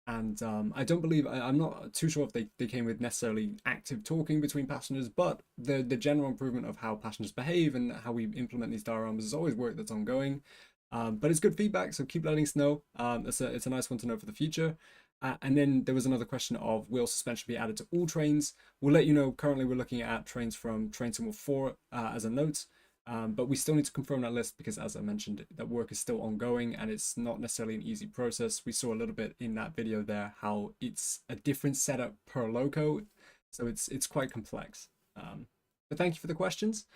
Speaker 1: And I don't believe, I'm not too sure if they came with necessarily active talking between passengers, but the general improvement of how passengers behave and how we implement these dioramas is always work that's ongoing. But it's good feedback, so keep letting us know. It's a nice one to know for the future. And then there was another question of, will suspension be added to all trains? We'll let you know. Currently, we're looking at trains from train symbol 4 as a note. But we still need to confirm that list because, as I mentioned, that work is still ongoing and it's not necessarily an easy process. We saw a little bit in that video there how it's a different setup per loco, so it's quite complex. But thank you for the questions.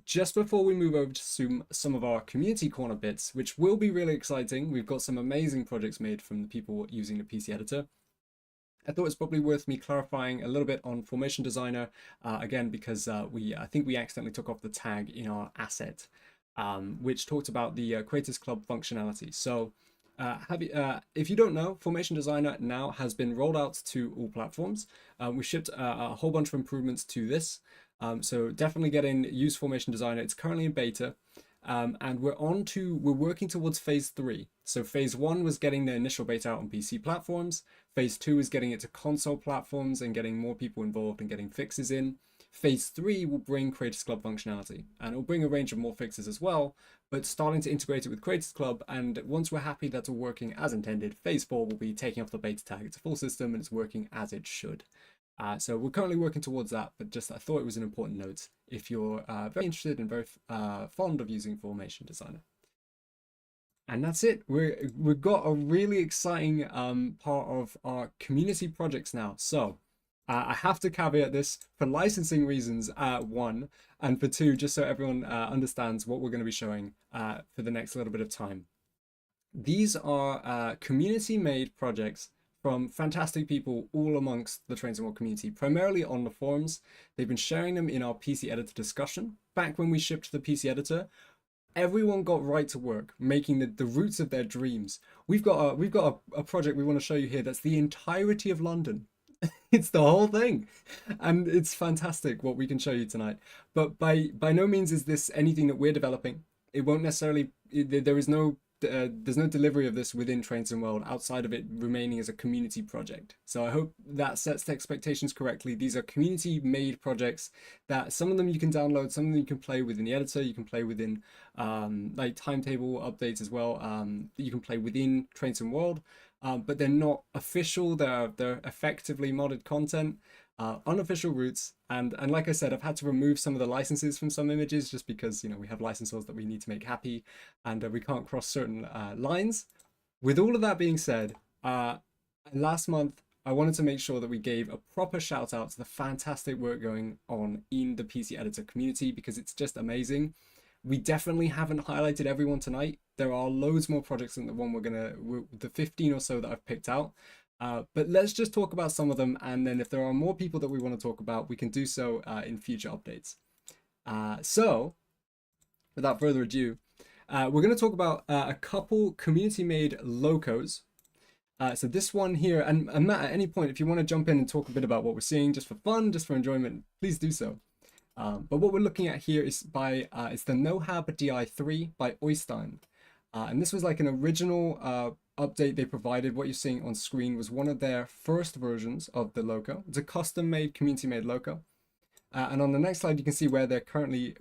Speaker 1: Just before we move over to some of our community corner bits, which will be really exciting, we've got some amazing projects made from the people using the PC editor. I thought it's probably worth me clarifying a little bit on Formation Designer, again, because I think we accidentally took off the tag in our asset, which talked about the Creators Club functionality. So if you don't know, Formation Designer now has been rolled out to all platforms. We shipped a whole bunch of improvements to this. So definitely get in, use Formation Designer. It's currently in beta. And we're working towards phase 3. So phase 1 was getting the initial beta out on PC platforms. Phase 2 is getting it to console platforms and getting more people involved and getting fixes in. Phase 3 will bring Creators Club functionality, and it will bring a range of more fixes as well, but starting to integrate it with Creators Club. And once we're happy that's all working as intended, phase 4 will be taking off the beta tag. It's a full system and it's working as it should. So we're currently working towards that, but just I thought it was an important note if you're very interested and very fond of using Formation Designer. And that's it. We've got a really exciting part of our community projects now. So I have to caveat this for licensing reasons, one, and for two, just so everyone understands what we're going to be showing for the next little bit of time. These are community-made projects from fantastic people all amongst the Trains and World community, primarily on the forums. They've been sharing them in our PC Editor discussion. Back when we shipped the PC Editor, everyone got right to work making the roots of their dreams. We've got a project we want to show you here that's the entirety of London. It's the whole thing, and it's fantastic what we can show you tonight. But by no means is this anything that we're developing. It won't necessarily. There's no delivery of this within Trains and World outside of it remaining as a community project. So I hope that sets the expectations correctly. These are community made projects that some of them you can download, some of them you can play within the editor, you can play within like timetable updates as well. You can play within Trains and World, but they're not official. They're effectively modded content. Unofficial routes, and like I said, I've had to remove some of the licenses from some images just because we have licensors that we need to make happy, and we can't cross certain lines. With all of that being said, last month I wanted to make sure that we gave a proper shout out to the fantastic work going on in the PC Editor community because it's just amazing. We definitely haven't highlighted everyone tonight. There are loads more projects than the one the 15 or so that I've picked out. But let's just talk about some of them, and then if there are more people that we want to talk about, we can do so in future updates. So, without further ado, we're going to talk about a couple community-made locos. So this one here, and Matt, at any point, if you want to jump in and talk a bit about what we're seeing, just for fun, just for enjoyment, please do so. But what we're looking at here is it's the NoHab DI3 by Oystein. And this was like an original update they provided. What you're seeing on screen was one of their first versions of the loco. It's a custom-made, community-made loco. And on the next slide, you can see where they've currently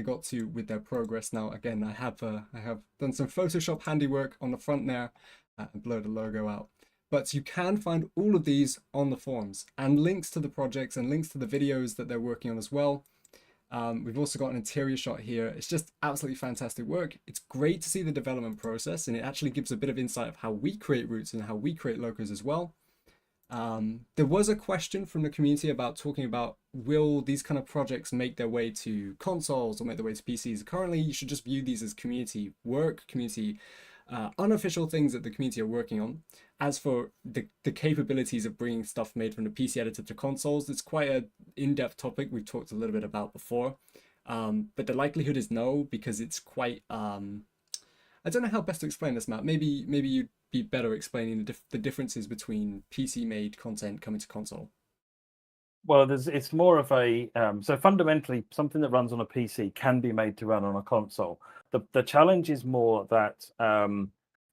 Speaker 1: got to with their progress. Now, again, I have done some Photoshop handiwork on the front there and blurred the logo out. But you can find all of these on the forums and links to the projects and links to the videos that they're working on as well. We've also got an interior shot here. It's just absolutely fantastic work. It's great to see the development process, and it actually gives a bit of insight of how we create routes and how we create locos as well. There was a question from the community about talking about will these kind of projects make their way to consoles or make their way to PCs. Currently, you should just view these as community work, unofficial things that the community are working on. As for the capabilities of bringing stuff made from the PC editor to consoles, it's quite an in-depth topic we've talked a little bit about before. But the likelihood is no, because it's quite... I don't know how best to explain this, Matt. Maybe you'd be better explaining the differences between PC-made content coming to console.
Speaker 2: Well, it's more of a so fundamentally something that runs on a PC can be made to run on a console. The challenge is more that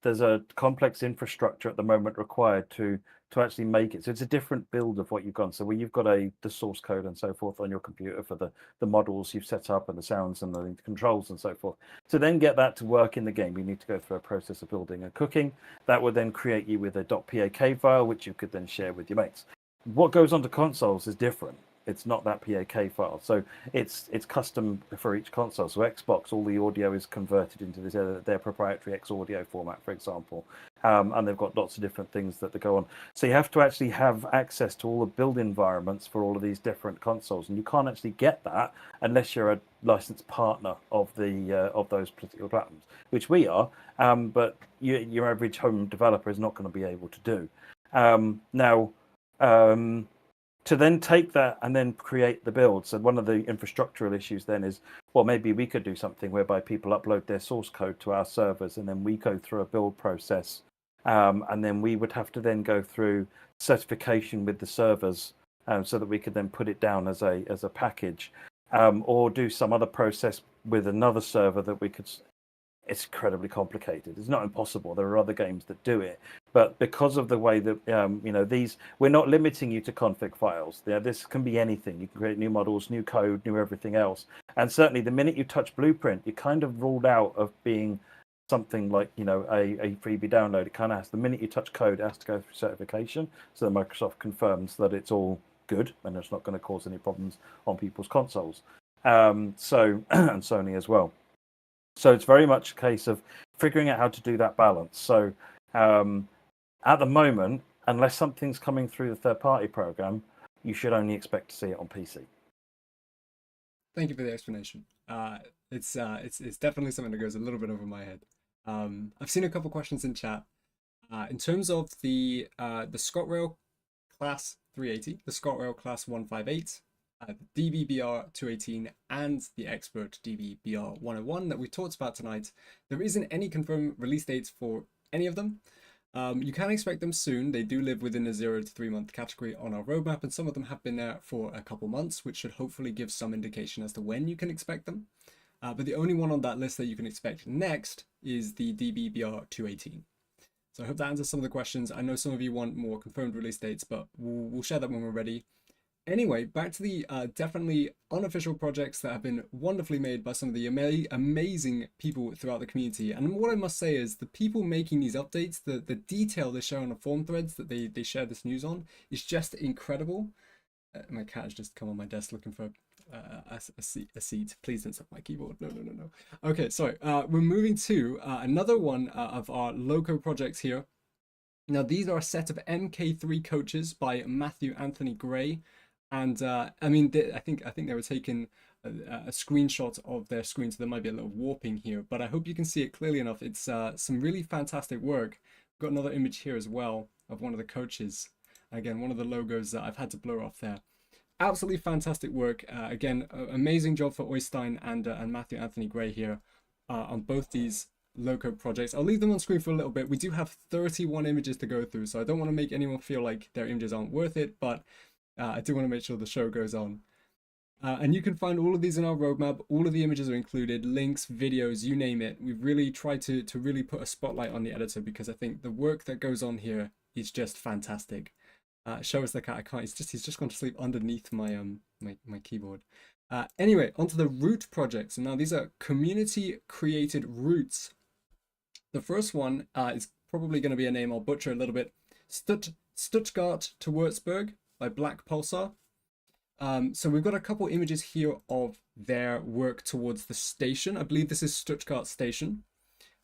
Speaker 2: there's a complex infrastructure at the moment required to actually make it. So it's a different build of what you've got. So where you've got the source code and so forth on your computer for the models you've set up and the sounds and the controls and so forth. To then get that to work in the game, you need to go through a process of building and cooking. That would then create you with a .pak file, which you could then share with your mates. What goes onto consoles is different. It's not that PAK file, so it's custom for each console. So Xbox, all the audio is converted into their proprietary X audio format, for example, and they've got lots of different things that go on. So you have to actually have access to all the build environments for all of these different consoles, and you can't actually get that unless you're a licensed partner of those particular platforms, which we are. But your average home developer is not going to be able to do. Now. To then take that and then create the build. So one of the infrastructural issues then is, well, maybe we could do something whereby people upload their source code to our servers and then we go through a build process. And then we would have to then go through certification with the servers so that we could then put it down as a package, or do some other process with another server that we could. It's incredibly complicated. It's not impossible. There are other games that do it, but because of the way that these, we're not limiting you to config files. This can be anything. You can create new models, new code, new everything else. And certainly, the minute you touch Blueprint, you're kind of ruled out of being something like a freebie download. It kind of has. The minute you touch code, it has to go through certification, so that Microsoft confirms that it's all good and it's not going to cause any problems on people's consoles. And Sony as well. So it's very much a case of figuring out how to do that balance. So at the moment, unless something's coming through the third-party program, you should only expect to see it on PC.
Speaker 1: Thank you for the explanation. It's definitely something that goes a little bit over my head. I've seen a couple questions in chat. In terms of the ScotRail class 380, the ScotRail class 158, the DBBR 218, and the Expert DBBR 101 that we talked about tonight, there isn't any confirmed release dates for any of them. You can expect them soon. They do live within the 0 to 3 month category on our roadmap, and some of them have been there for a couple months, which should hopefully give some indication as to when you can expect them. But the only one on that list that you can expect next is the DBBR 218. So I hope that answers some of the questions. I know some of you want more confirmed release dates, but we'll share that when we're ready. Anyway, back to the definitely unofficial projects that have been wonderfully made by some of the amazing people throughout the community. And what I must say is the people making these updates, the detail they share on the forum threads that they share this news on is just incredible. My cat has just come on my desk looking for a seat. Please don't stop my keyboard. No. Okay, sorry. We're moving to another one of our loco projects here. Now, these are a set of MK3 coaches by Matthew Anthony Gray. And I mean, I think they were taking a screenshot of their screen, so there might be a little warping here, but I hope you can see it clearly enough. It's some really fantastic work. Got another image here as well of one of the coaches. Again, one of the logos that I've had to blur off there. Absolutely fantastic work. Again, amazing job for Oystein and Matthew Anthony Gray here on both these loco projects. I'll leave them on screen for a little bit. We do have 31 images to go through, so I don't want to make anyone feel like their images aren't worth it, but I do want to make sure the show goes on. And you can find all of these in our roadmap. All of the images are included, links, videos, you name it. We've really tried to really put a spotlight on the editor because I think the work that goes on here is just fantastic. Show us the cat. I can't. He's just gone to sleep underneath my my keyboard. Anyway, onto the root project. So now these are community created routes. The first one is probably going to be a name I'll butcher a little bit. Stuttgart to Würzburg by Black Pulsar. So we've got a couple images here of their work towards the station. I believe this is Stuttgart Station.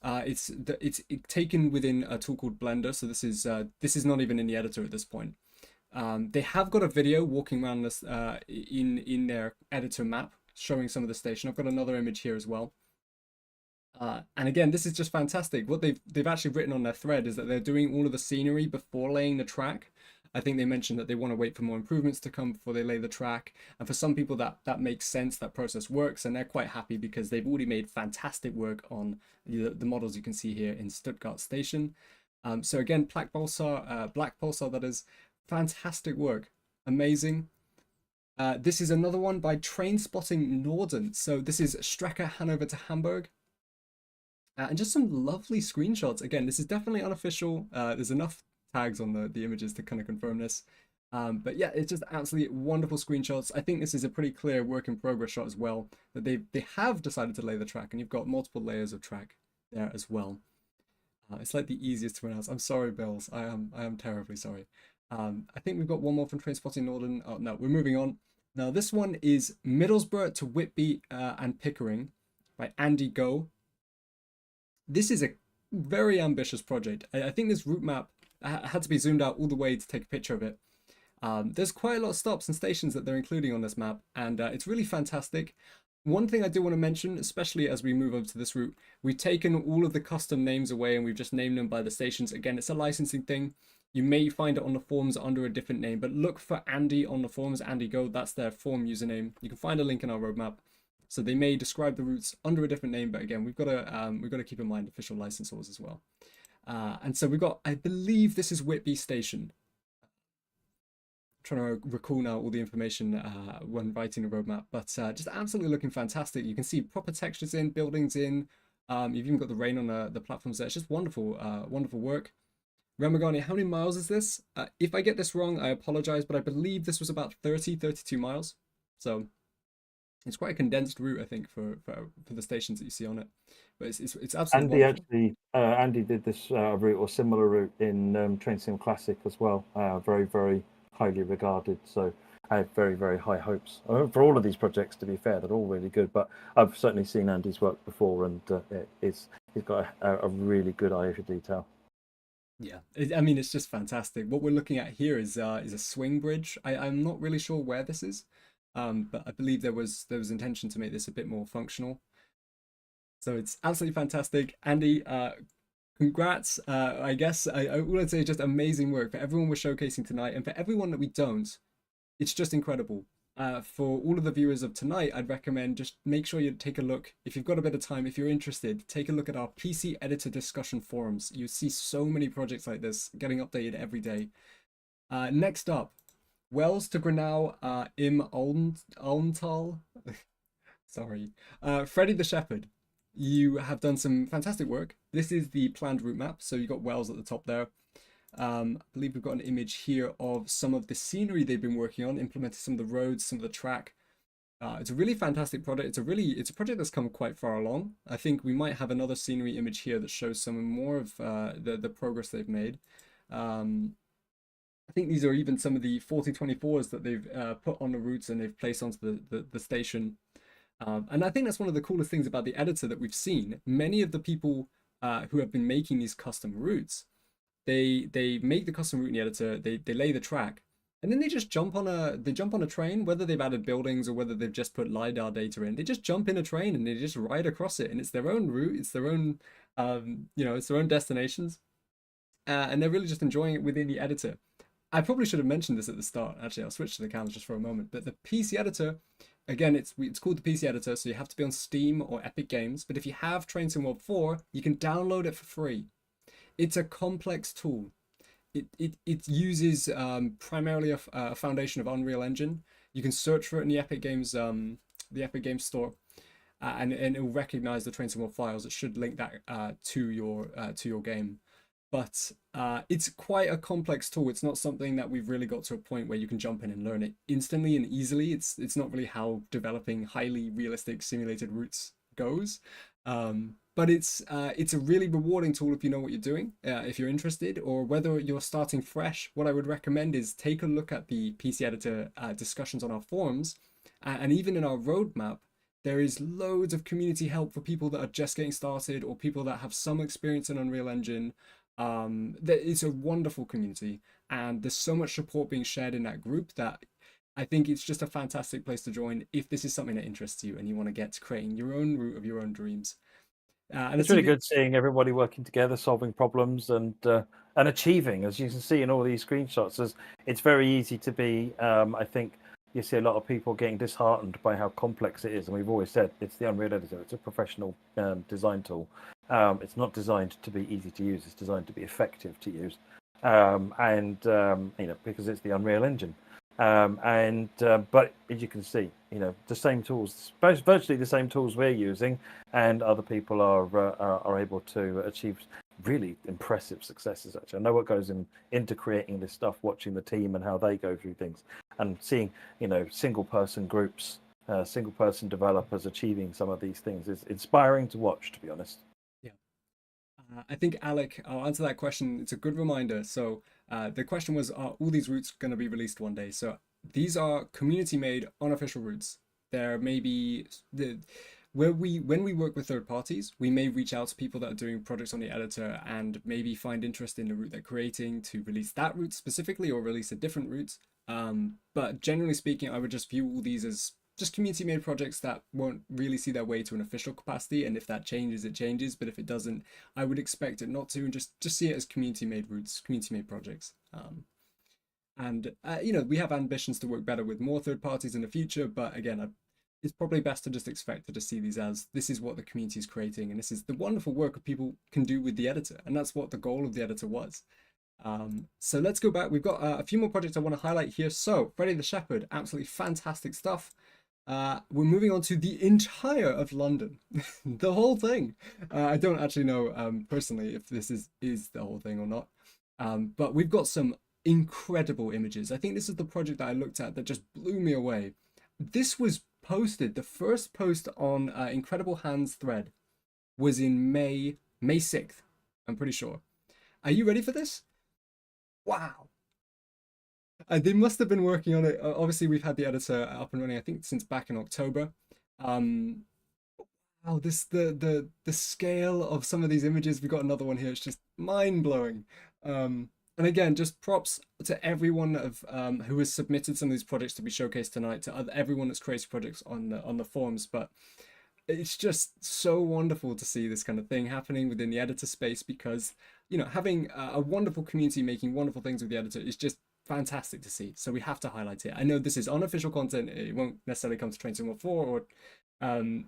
Speaker 1: It's taken within a tool called Blender. So this is not even in the editor at this point. They have got a video walking around this in their editor map showing some of the station. I've got another image here as well. And again, this is just fantastic. What they've actually written on their thread is that they're doing all of the scenery before laying the track. I think they mentioned that they want to wait for more improvements to come before they lay the track. And for some people that makes sense, that process works, and they're quite happy because they've already made fantastic work on the models you can see here in Stuttgart Station. So again, Black Pulsar, that is fantastic work, amazing. This is another one by Train Spotting Norden. So this is Strecke Hanover to Hamburg. And just some lovely screenshots. Again, this is definitely unofficial. There's enough tags on the images to kind of confirm this. But yeah, it's just absolutely wonderful screenshots. I think this is a pretty clear work in progress shot as well, that they have decided to lay the track, and you've got multiple layers of track there as well. It's like the easiest to pronounce. I'm sorry, Bills. I am terribly sorry. I think we've got one more from Train Spotting Norden. Oh no, we're moving on. Now this one is Middlesbrough to Whitby and Pickering by Andy Go. This is a very ambitious project. I think this route map had to be zoomed out all the way to take a picture of it. There's quite a lot of stops and stations that they're including on this map, and it's really fantastic. One thing I do want to mention, especially as we move over to this route, we've taken all of the custom names away and we've just named them by the stations. Again, it's a licensing thing. You may find it on the forums under a different name, but look for Andy on the forums, Andy Go, that's their forum username. You can find a link in our roadmap. So they may describe the routes under a different name, but again, we've got to keep in mind official licensors as well. And so we've got, I believe this is Whitby Station. trying to recall now all the information when writing a roadmap, but just absolutely looking fantastic. You can see proper textures in, buildings in. You've even got the rain on the platforms there. It's just wonderful, wonderful work. Ramagani, how many miles is this? If I get this wrong, I apologize, but I believe this was about 32 miles. So it's quite a condensed route, I think, for the stations that you see on it. But it's absolutely wonderful.
Speaker 2: Andy did this route or similar route in Train Sim Classic as well. Very, very highly regarded. So I have very, very high hopes for all of these projects. To be fair, they're all really good. But I've certainly seen Andy's work before, and he's got a really good eye for detail.
Speaker 1: Yeah, I mean, it's just fantastic. What we're looking at here is a swing bridge. I'm not really sure where this is, but I believe there was intention to make this a bit more functional. So it's absolutely fantastic. Andy, congrats. I guess I would say just amazing work for everyone we're showcasing tonight, and for everyone that we don't. It's just incredible. For all of the viewers of tonight, I'd recommend just make sure you take a look. If you've got a bit of time, if you're interested, take a look at our PC editor discussion forums. You see so many projects like this getting updated every day. Next up, Wells to Grenau im Almtal. Sorry. Freddie the Shepherd. You have done some fantastic work. This is the planned route map. So you've got Wells at the top there. I believe we've got an image here of some of the scenery they've been working on, implementing some of the roads, some of the track. It's a really fantastic project. It's a project that's come quite far along. I think we might have another scenery image here that shows some more of the progress they've made. I think these are even some of the 4024s that they've put on the routes and they've placed onto the station. And I think that's one of the coolest things about the editor that we've seen. Many of the people who have been making these custom routes, they make the custom route in the editor, they lay the track, and then they just jump on a train, whether they've added buildings or whether they've just put LiDAR data in. They just jump in a train and they just ride across it, and it's their own route, it's their own it's their own destinations, and they're really just enjoying it within the editor. I probably should have mentioned this at the start. Actually, I'll switch to the cameras just for a moment. But the PC editor, again, it's called the PC editor, so you have to be on Steam or Epic Games. But if you have Train Sim World 4, you can download it for free. It's a complex tool. It uses primarily a foundation of Unreal Engine. You can search for it in the Epic Games store, and it will recognize the Train Sim World files. It should link that to your game. But it's quite a complex tool. It's not something that we've really got to a point where you can jump in and learn it instantly and easily. It's not really how developing highly realistic simulated routes goes. But it's a really rewarding tool if you know what you're doing, if you're interested, or whether you're starting fresh. What I would recommend is take a look at the PC editor discussions on our forums, and even in our roadmap. There is loads of community help for people that are just getting started or people that have some experience in Unreal Engine. It's a wonderful community, and there's so much support being shared in that group that I think it's just a fantastic place to join if this is something that interests you and you want to get to creating your own route of your own dreams. And
Speaker 2: It's really good seeing everybody working together, solving problems, and achieving. As you can see in all these screenshots, it's very easy to be. I think you see a lot of people getting disheartened by how complex it is, and we've always said it's the Unreal Editor. It's a professional design tool. It's not designed to be easy to use. It's designed to be effective to use, because it's the Unreal Engine. But as you can see, the same tools, virtually the same tools we're using, and other people are able to achieve really impressive successes. Actually, I know what goes into creating this stuff, watching the team and how they go through things, and seeing single person groups, single person developers achieving some of these things is inspiring to watch, to be honest.
Speaker 1: Yeah. I think, Alec, I'll answer that question. It's a good reminder. So the question was, are all these routes going to be released one day? So these are community-made, unofficial routes. There may be when we work with third parties, we may reach out to people that are doing projects on the editor and maybe find interest in the route they're creating to release that route specifically or release a different route. But generally speaking, I would just view all these as just community-made projects that won't really see their way to an official capacity, and if that changes, it changes. But if it doesn't, I would expect it not to, and just see it as community-made routes, community-made projects. We have ambitions to work better with more third parties in the future. But again, it's probably best to just expect to just see these as this is what the community is creating, and this is the wonderful work that people can do with the editor, and that's what the goal of the editor was. So let's go back. We've got a few more projects I want to highlight here. So Freddy the Shepherd, absolutely fantastic stuff. We're moving on to the entire of London, the whole thing. I don't actually know personally if this is the whole thing or not, but we've got some incredible images. I think this is the project that I looked at that just blew me away. This was posted, the first post on Incredible Hands thread was in May 6th, I'm pretty sure. Are you ready for this? Wow. They must have been working on it. Obviously, we've had the editor up and running, I think, since back in October. Um, wow, the scale of some of these images. We've got another one here. It's just mind blowing. And again, just props to everyone of who has submitted some of these projects to be showcased tonight. To everyone that's created projects on the forums, but it's just so wonderful to see this kind of thing happening within the editor space because having a wonderful community making wonderful things with the editor is just fantastic to see. So we have to highlight it. I know this is unofficial content. It won't necessarily come to Train Sim 4 or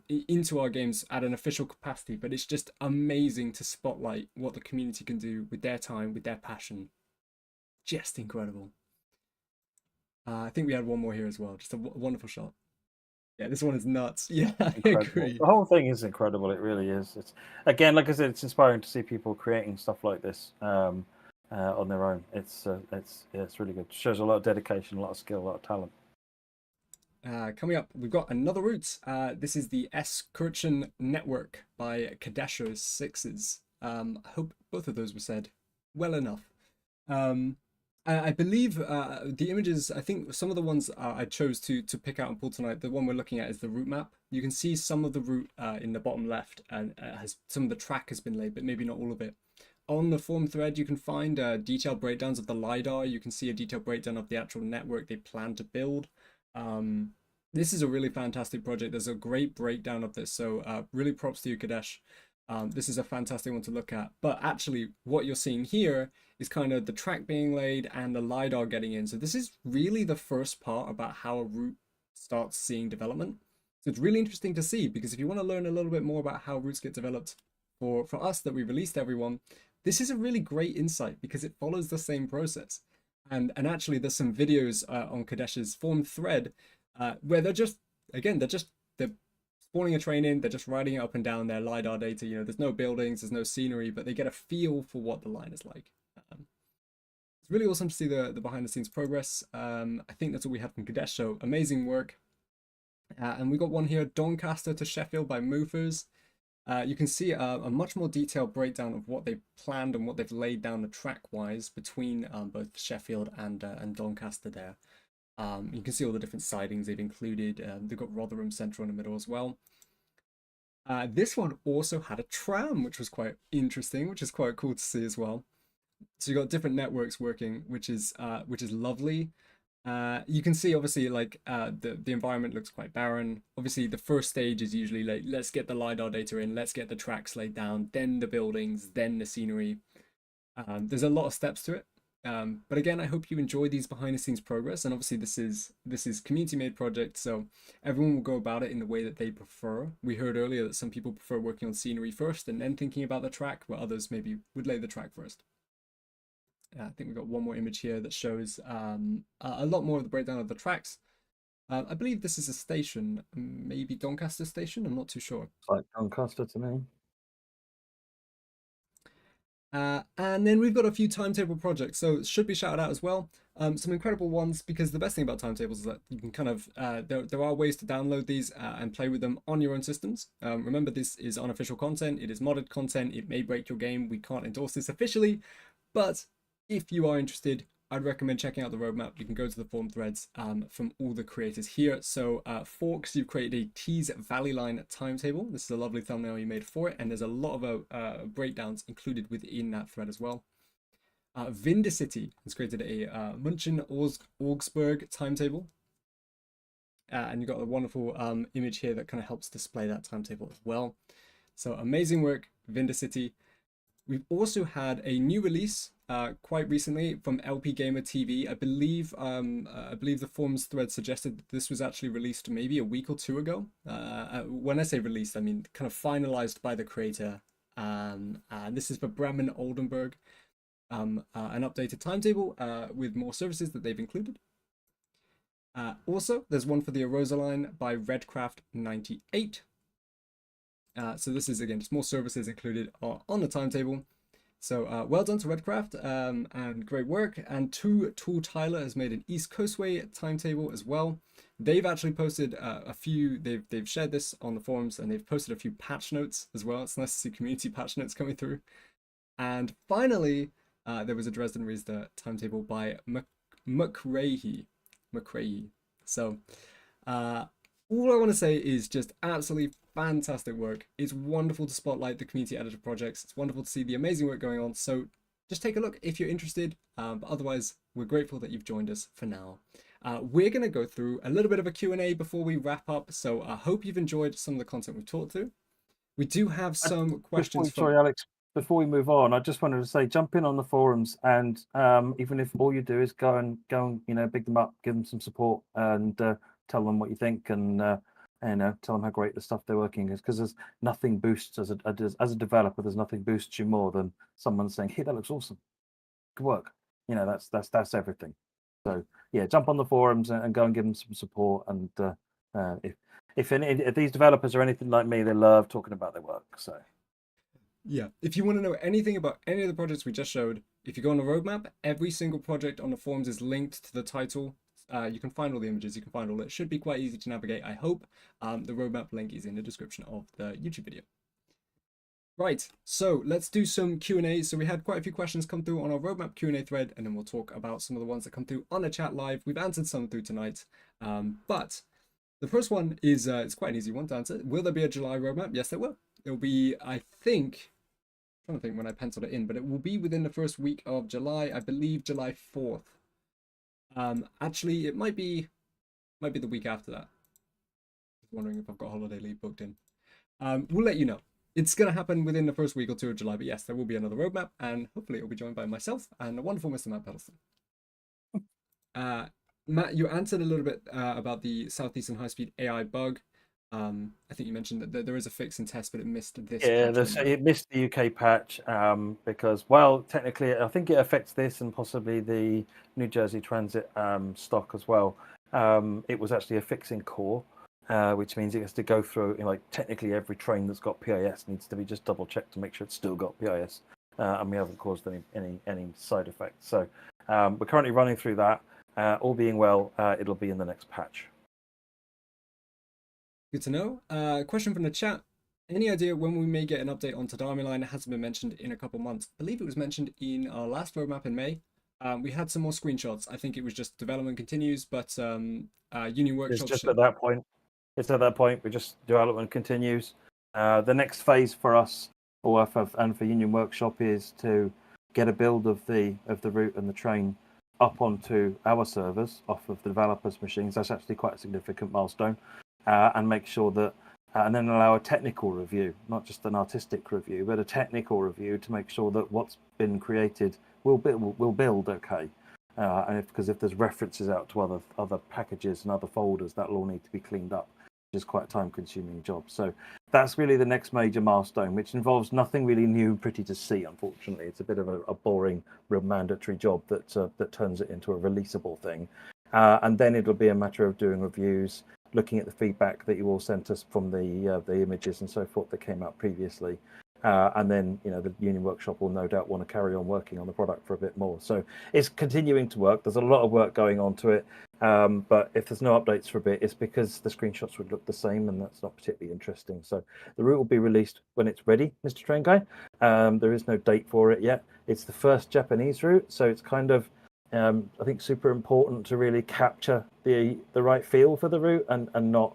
Speaker 1: into our games at an official capacity, but it's just amazing to spotlight what the community can do with their time, with their passion. Just incredible. I think we had one more here as well. Just a wonderful shot. Yeah, this one is nuts. Yeah, I agree.
Speaker 2: The whole thing is incredible. It really is. It's again, like I said, it's inspiring to see people creating stuff like this on their own. It's really good. It shows a lot of dedication, a lot of skill, a lot of talent.
Speaker 1: Coming up, we've got another route. This is the ScotRail network by Kadesho's Sixes. I hope both of those were said well enough. I believe the images, I think some of the ones I chose to pick out and pull tonight, the one we're looking at is the route map. You can see some of the route in the bottom left and has some of the track has been laid, but maybe not all of it. On the forum thread, you can find detailed breakdowns of the LiDAR. You can see a detailed breakdown of the actual network they plan to build. This is a really fantastic project. There's a great breakdown of this. So really props to you, Kadesh. This is a fantastic one to look at. But actually, what you're seeing here is kind of the track being laid and the LiDAR getting in. So this is really the first part about how a route starts seeing development. So it's really interesting to see because if you want to learn a little bit more about how routes get developed for us that we released to everyone, this is a really great insight because it follows the same process. And actually, there's some videos on Kadesh's forum thread where they're spawning a train in, they're just riding it up and down their LiDAR data. There's no buildings, there's no scenery, but they get a feel for what the line is like. It's really awesome to see the behind the scenes progress. I think that's what we had from Kadesh, so amazing work. And we got one here, Doncaster to Sheffield by Movers. You can see a much more detailed breakdown of what they've planned and what they've laid down the track-wise between both Sheffield and Doncaster there. You can see all the different sidings they've included. They've got Rotherham Central in the middle as well. This one also had a tram, which was quite interesting, which is quite cool to see as well. So you've got different networks working, which is lovely. You can see obviously like the environment looks quite barren. Obviously the first stage is usually like, let's get the LiDAR data in, let's get the tracks laid down, then the buildings, then the scenery. There's a lot of steps to it. But again, I hope you enjoy these behind the scenes progress. And obviously this is community made project, so everyone will go about it in the way that they prefer. We heard earlier that some people prefer working on scenery first and then thinking about the track, where others maybe would lay the track first. I think we've got one more image here that shows a lot more of the breakdown of the tracks. I believe this is a station, maybe Doncaster station, I'm not too sure.
Speaker 2: It's like Doncaster to me.
Speaker 1: And then we've got a few timetable projects, so it should be shouted out as well. Some incredible ones, because the best thing about timetables is that you can kind of, there are ways to download these and play with them on your own systems. Remember, this is unofficial content, it is modded content, it may break your game, we can't endorse this officially, but if you are interested, I'd recommend checking out the roadmap. You can go to the forum threads from all the creators here. So Forks, you've created a Tees Valley Line timetable. This is a lovely thumbnail you made for it, and there's a lot of breakdowns included within that thread as well. Vindicity has created a Munchen Augsburg timetable. And you've got a wonderful image here that kind of helps display that timetable as well. So amazing work, Vindicity. We've also had a new release quite recently from LP Gamer TV. I believe the forums thread suggested that this was actually released maybe a week or two ago. When I say released, I mean kind of finalized by the creator. And this is for Bremen Oldenburg. an updated timetable with more services that they've included. Also, there's one for the Arosa line by Redcraft98. So this is, again, just more services included on the timetable. So well done to Redcraft, and great work. And Tool Tyler has made an East Coastway timetable as well. They've actually posted a few, they've shared this on the forums, and they've posted a few patch notes as well. It's nice to see community patch notes coming through. And finally, there was a Dresden Riesda timetable by McRae. So all I want to say is just absolutely fantastic work. It's wonderful to spotlight the community editor projects. It's wonderful to see the amazing work going on. So just take a look if you're interested. But otherwise, we're grateful that you've joined us for now. We're going to go through a little bit of a Q&A before we wrap up. So I hope you've enjoyed some of the content we've talked through. We do have some questions from...
Speaker 2: Sorry, Alex. Before we move on, I just wanted to say, jump in on the forums, and even if all you do is go and big them up, give them some support, and tell them what you think, and tell them how great the stuff they're working is. Because there's nothing boosts as a developer. There's nothing boosts you more than someone saying, "Hey, that looks awesome. Good work." That's everything. So yeah, jump on the forums and go and give them some support. And if these developers are anything like me, they love talking about their work. So.
Speaker 1: Yeah, if you want to know anything about any of the projects we just showed, if you go on the roadmap, every single project on the forums is linked to the title. You can find all the images, you can find all it. Should be quite easy to navigate, I hope. The roadmap link is in the description of the YouTube video. Right, so let's do some Q&A. So we had quite a few questions come through on our roadmap Q&A thread, and then we'll talk about some of the ones that come through on the chat live. We've answered some through tonight, but the first one is it's quite an easy one to answer. Will there be a July roadmap? Yes, there will. It'll be, I think, I'm trying to think when I penciled it in, but it will be within the first week of July. I believe July 4th. Actually, it might be the week after that. Just wondering if I've got holiday leave booked in. We'll let you know. It's going to happen within the first week or two of July, but yes, there will be another roadmap, and hopefully it will be joined by myself and the wonderful Mr. Matt Pedalston. Matt, you answered a little bit about the Southeastern High-Speed AI bug. I think you mentioned that there is a fix and test, but it missed this patch.
Speaker 2: It missed the UK patch because, well, technically, I think it affects this and possibly the New Jersey Transit stock as well. It was actually a fixing core, which means it has to go through, technically every train that's got PIS needs to be just double checked to make sure it's still got PIS, and we haven't caused any side effects. So we're currently running through that. All being well, it'll be in the next patch.
Speaker 1: Good to know. Question from the chat. Any idea when we may get an update on Tadami Line? It hasn't been mentioned in a couple months. I believe it was mentioned in our last roadmap in May. We had some more screenshots. I think it was just development continues, but Union Workshop...
Speaker 2: It's just at that point. It's at that point. We just development continues. The next phase for us, and for Union Workshop, is to get a build of the route and the train up onto our servers off of the developers' machines. That's actually quite a significant milestone. And make sure that, and then allow a technical review, not just an artistic review, but a technical review to make sure that what's been created will build okay. And because if there's references out to other packages and other folders, that'll all need to be cleaned up, which is quite a time-consuming job. So that's really the next major milestone, which involves nothing really new and pretty to see. Unfortunately, it's a bit of a boring, real mandatory job that turns it into a releasable thing. And then it'll be a matter of doing reviews, looking at the feedback that you all sent us from the images and so forth that came out previously, and then the Union Workshop will no doubt want to carry on working on the product for a bit more. So it's continuing to work. There's a lot of work going on to it, but if there's no updates for a bit, it's because the screenshots would look the same, and that's not particularly interesting. So the route will be released when it's ready, Mr. Train Guy. There is no date for it yet. It's the first Japanese route, so it's kind of I think super important to really capture the right feel for the route and not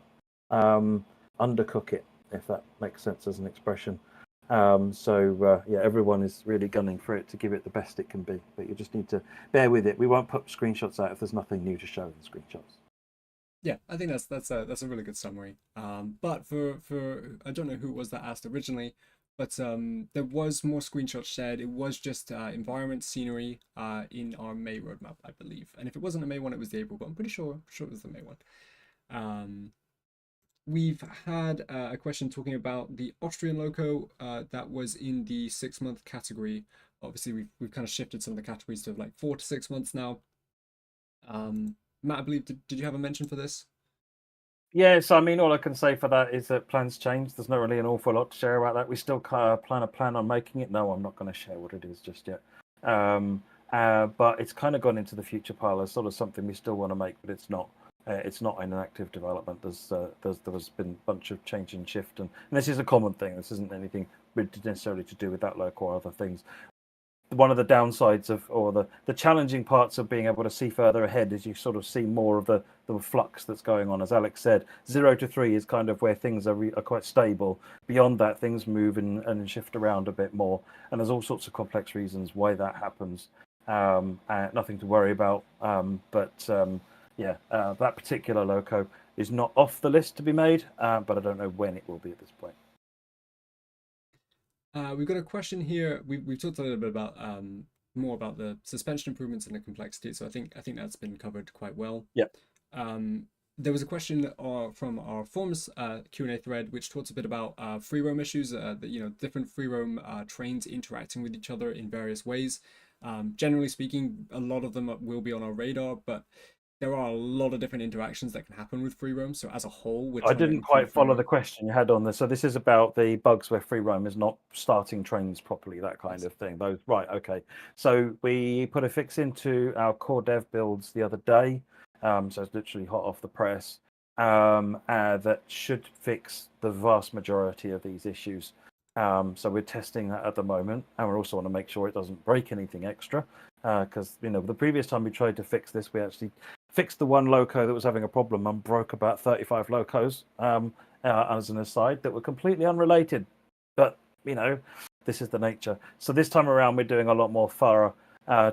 Speaker 2: undercook it, if that makes sense as an expression. Everyone is really gunning for it to give it the best it can be, but you just need to bear with it. We won't put screenshots out if there's nothing new to show in the screenshots.
Speaker 1: Yeah, I think that's a really good summary. But for I don't know who it was that asked originally, but there was more screenshots shared. It was just environment scenery in our May roadmap, I believe. And if it wasn't the May one, it was the April, but I'm pretty sure it was the May one. We've had a question talking about the Austrian loco that was in the 6-month category. obviously we've kind of shifted some of the categories to like 4 to 6 months now. Matt, I believe, did you have a mention for this?
Speaker 2: Yes, I mean, all I can say for that is that plans change. There's not really an awful lot to share about that. We still plan on making it. No, I'm not going to share what it is just yet. But it's kind of gone into the future pile as sort of something we still want to make, but it's not. It's not in an active development. There has been a bunch of change and shift, and this is a common thing. This isn't anything necessarily to do with that local or other things. One of the downsides of, or the challenging parts of being able to see further ahead is you sort of see more of the flux that's going on. As Alex said, 0 to 3 is kind of where things are quite stable. Beyond that, things move and shift around a bit more, and there's all sorts of complex reasons why that happens. Nothing to worry about, that particular loco is not off the list to be made, but I don't know when it will be at this point.
Speaker 1: We've got a question here. We've talked a little bit about more about the suspension improvements and the complexity. So I think that's been covered quite well.
Speaker 2: Yeah.
Speaker 1: There was a question from our forums Q&A thread, which talks a bit about free roam issues. That different free roam trains interacting with each other in various ways. Generally speaking, a lot of them will be on our radar, but there are a lot of different interactions that can happen with free roam. So as a whole, we're
Speaker 2: I
Speaker 1: trying to
Speaker 2: didn't
Speaker 1: improve
Speaker 2: quite
Speaker 1: free
Speaker 2: follow the
Speaker 1: roam.
Speaker 2: question you had on this. So this is about the bugs where free roam is not starting trains properly, that kind of thing. Those, right? Okay. So we put a fix into our core dev builds the other day. So it's literally hot off the press. That should fix the vast majority of these issues. So we're testing that at the moment, and we also want to make sure it doesn't break anything extra. Because the previous time we tried to fix this, we actually fixed the one loco that was having a problem and broke about 35 locos, as an aside, that were completely unrelated. But this is the nature. So this time around, we're doing a lot more thorough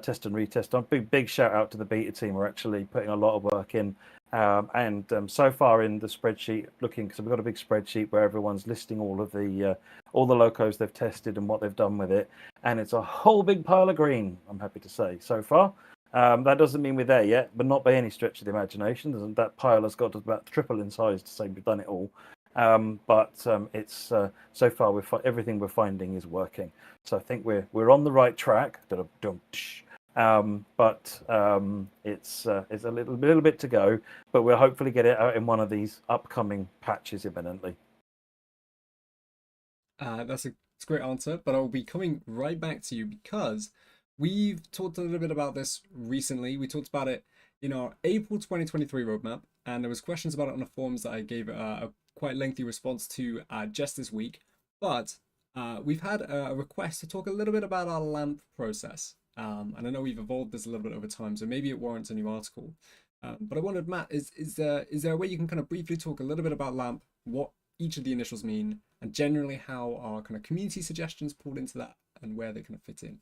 Speaker 2: test and retest. Big shout out to the beta team. We're actually putting a lot of work in. And so far in the spreadsheet, so we've got a big spreadsheet where everyone's listing all the locos they've tested and what they've done with it, and it's a whole big pile of green, I'm happy to say, so far. That doesn't mean we're there yet, but not by any stretch of the imagination. That pile has got about triple in size to say we've done it all. It's so far everything we're finding is working. So I think we're on the right track. It's a little bit to go, but we'll hopefully get it out in one of these upcoming patches imminently.
Speaker 1: That's a great answer, but I'll be coming right back to you because we've talked a little bit about this recently. We talked about it in our April 2023 roadmap, and there was questions about it on the forums that I gave a quite lengthy response to just this week. But we've had a request to talk a little bit about our LAMP process. And I know we've evolved this a little bit over time, so maybe it warrants a new article. But I wondered, Matt, is there a way you can kind of briefly talk a little bit about LAMP, what each of the initials mean, and generally how our kind of community suggestions pulled into that and where they kind of fit in?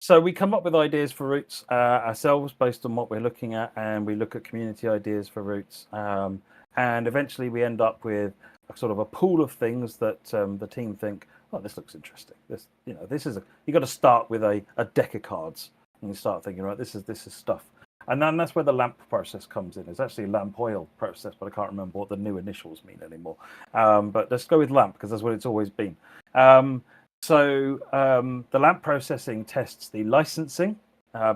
Speaker 2: So we come up with ideas for routes ourselves based on what we're looking at, and we look at community ideas for routes, and eventually we end up with a sort of a pool of things that the team think, oh, this looks interesting. This is you got to start with a deck of cards, and you start thinking, right, this is stuff. And then that's where the LAMP process comes in. It's actually a LAMP oil process, but I can't remember what the new initials mean anymore. But let's go with LAMP because that's what it's always been. So the LAMP processing tests the licensing.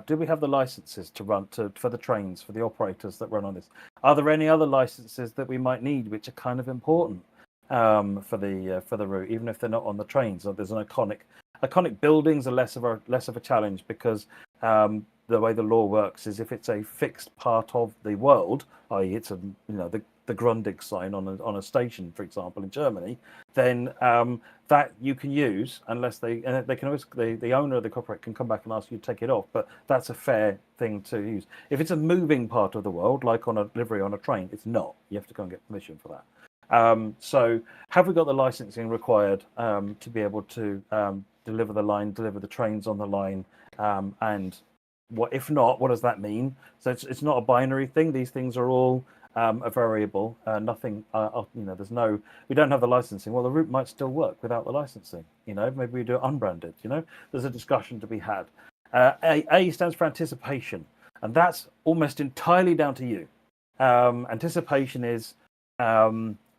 Speaker 2: Do we have the licenses to run for the trains, for the operators that run on this? Are there any other licenses that we might need which are kind of important for the route, even if they're not on the trains? So there's an iconic buildings are less of a challenge because the way the law works is if it's a fixed part of the world, i.e., it's the Grundig sign on a station, for example, in Germany, then that you can use unless they can always the owner of the corporate can come back and ask you to take it off. But that's a fair thing to use. If it's a moving part of the world, like on a delivery on a train, it's not. You have to go and get permission for that. So have we got the licensing required to be able to deliver the trains on the line, and what if not? What does that mean? So it's not a binary thing. These things are all a variable. Nothing. We don't have the licensing. Well, the route might still work without the licensing. Maybe we do it unbranded. There's a discussion to be had. A stands for anticipation, and that's almost entirely down to you. Anticipation is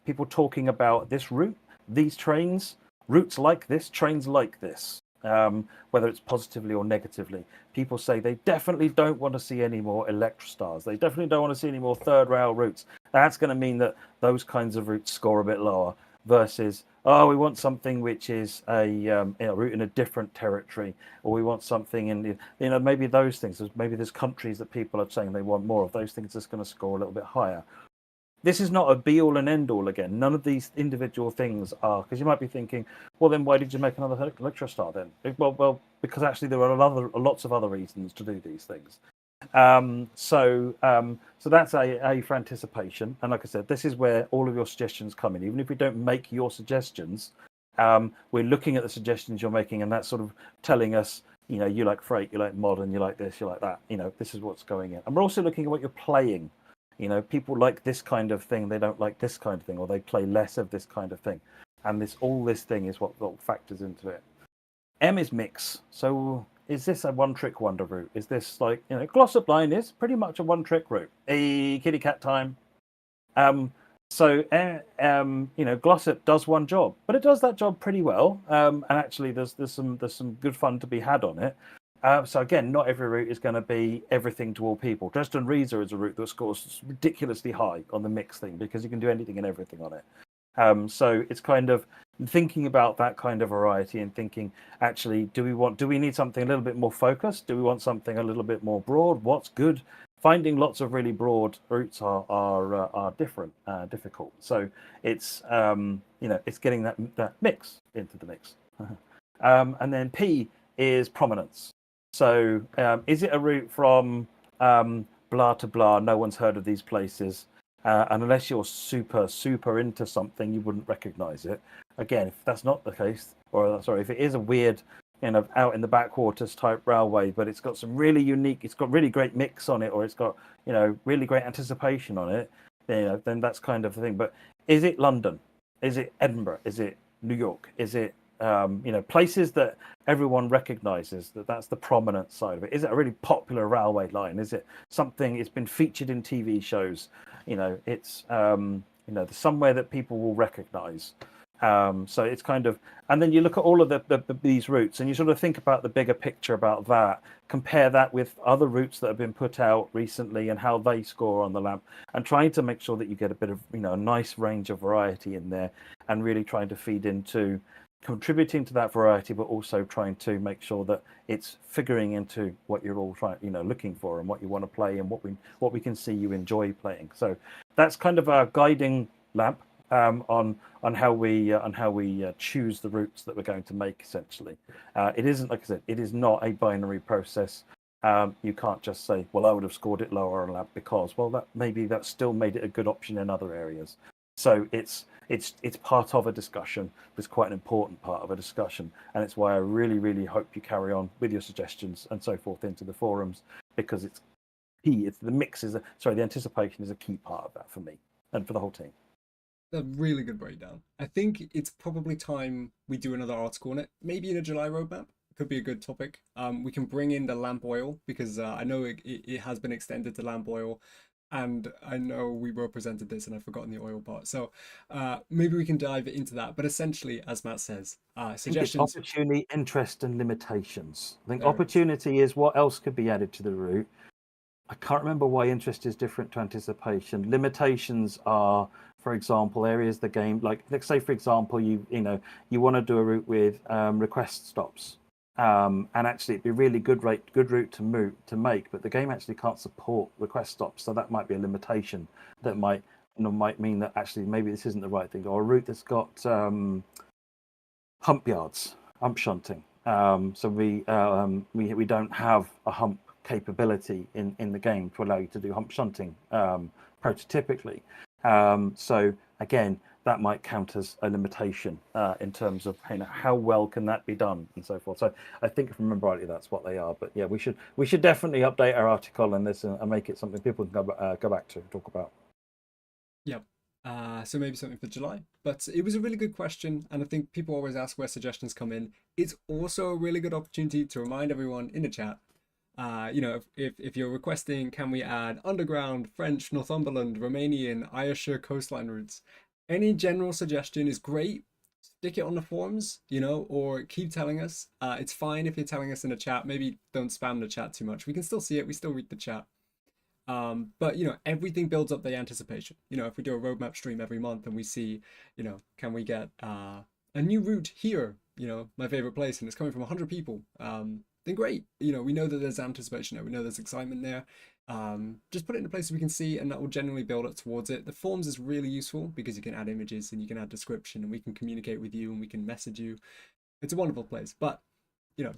Speaker 2: people talking about this route, these trains, routes like this, trains like this. whether it's positively or negatively. People say they definitely don't want to see any more Electrostars. They definitely don't want to see any more third rail routes. That's going to mean that those kinds of routes score a bit lower versus, oh, we want something which is a route in a different territory, or we want something in, maybe those things. Maybe there's countries that people are saying they want more of. Those things that's going to score a little bit higher. This is not a be all and end all again. None of these individual things are, because you might be thinking, well, then why did you make another Electrostar then? Well, because actually there are lots of other reasons to do these things. So that's a for anticipation. And like I said, this is where all of your suggestions come in. Even if we don't make your suggestions, we're looking at the suggestions you're making, and that's sort of telling us, you like freight, you like modern, you like this, you like that. This is what's going in. And we're also looking at what you're playing. People like this kind of thing, they don't like this kind of thing, or they play less of this kind of thing. And all this thing is what factors into it. M is mix. So is this a one-trick wonder route? Is this like, Glossop Line is pretty much a one-trick route. Kitty cat time. Glossop does one job, but it does that job pretty well. And actually, there's some good fun to be had on it. So again, not every route is going to be everything to all people. Dresden Riesa is a route that scores ridiculously high on the mix thing because you can do anything and everything on it. So it's kind of thinking about that kind of variety and thinking, actually, do we need something a little bit more focused? Do we want something a little bit more broad? What's good? Finding lots of really broad routes are difficult. So it's it's getting that mix into the mix. And then P is prominence. So is it a route from blah to blah? No one's heard of these places. And unless you're super into something, you wouldn't recognize it. Again, if that's not the case, if it is a weird, out in the backwaters type railway, but it's got some really unique, it's got really great mix on it, or it's got, really great anticipation on it, then that's kind of the thing. But is it London? Is it Edinburgh? Is it New York? Is it places that everyone recognizes, that's the prominent side of it? Is it a really popular railway line? Is it something it's been featured in TV shows? It's somewhere that people will recognize. So it's kind of, and then you look at all of these routes and you sort of think about the bigger picture about that, compare that with other routes that have been put out recently and how they score on the lamp, and trying to make sure that you get a bit of, a nice range of variety in there, and really trying to feed into contributing to that variety, but also trying to make sure that it's figuring into what you're all trying, looking for, and what you want to play, and what we can see you enjoy playing. So that's kind of our guiding lamp on how we choose the routes that we're going to make. Essentially, it isn't, like I said, it is not a binary process. You can't just say, well, I would have scored it lower on a lamp because, well, that still made it a good option in other areas. So it's part of a discussion. It's quite an important part of a discussion, and it's why I really, really hope you carry on with your suggestions and so forth into the forums, because it's key. It's the anticipation is a key part of that for me and for the whole team.
Speaker 1: A really good breakdown. I think it's probably time we do another article on it, maybe in a July roadmap. Could be a good topic. We can bring in the lamp oil, because I know it has been extended to lamp oil. And I know we represented this and I've forgotten the oil part. So maybe we can dive into that. But essentially, as Matt says, suggestions.
Speaker 2: Opportunity, interest, and limitations. I think opportunity is what else could be added to the route. I can't remember why interest is different to anticipation. Limitations are, for example, areas of the game, like, let's say, for example, you want to do a route with request stops. And actually, it'd be a really good route to make, but the game actually can't support request stops, so that might be a limitation. That might mean that actually maybe this isn't the right thing, or a route that's got hump yards, hump shunting. So we don't have a hump capability in the game to allow you to do hump shunting prototypically. So again, that might count as a limitation in terms of how well can that be done and so forth. So I think, if I remember rightly, that's what they are. But yeah, we should definitely update our article on this and make it something people can go back to talk about.
Speaker 1: Yep. So maybe something for July. But it was a really good question, and I think people always ask where suggestions come in. It's also a really good opportunity to remind everyone in the chat. If you're requesting, can we add underground, French, Northumberland, Romanian, Ayrshire coastline routes? Any general suggestion is great. stick it on the forums, or keep telling us. It's fine if you're telling us in a chat. Maybe don't spam the chat too much. We can still see it. We still read the chat. But everything builds up the anticipation. If we do a roadmap stream every month and we see, can we get a new route here, my favorite place, and it's coming from 100 people, then great. We know that there's anticipation there. We know there's excitement there. Just put it in a place we can see, and that will generally build up towards it. The forms is really useful because you can add images and you can add description, and we can communicate with you and we can message you. It's a wonderful place. But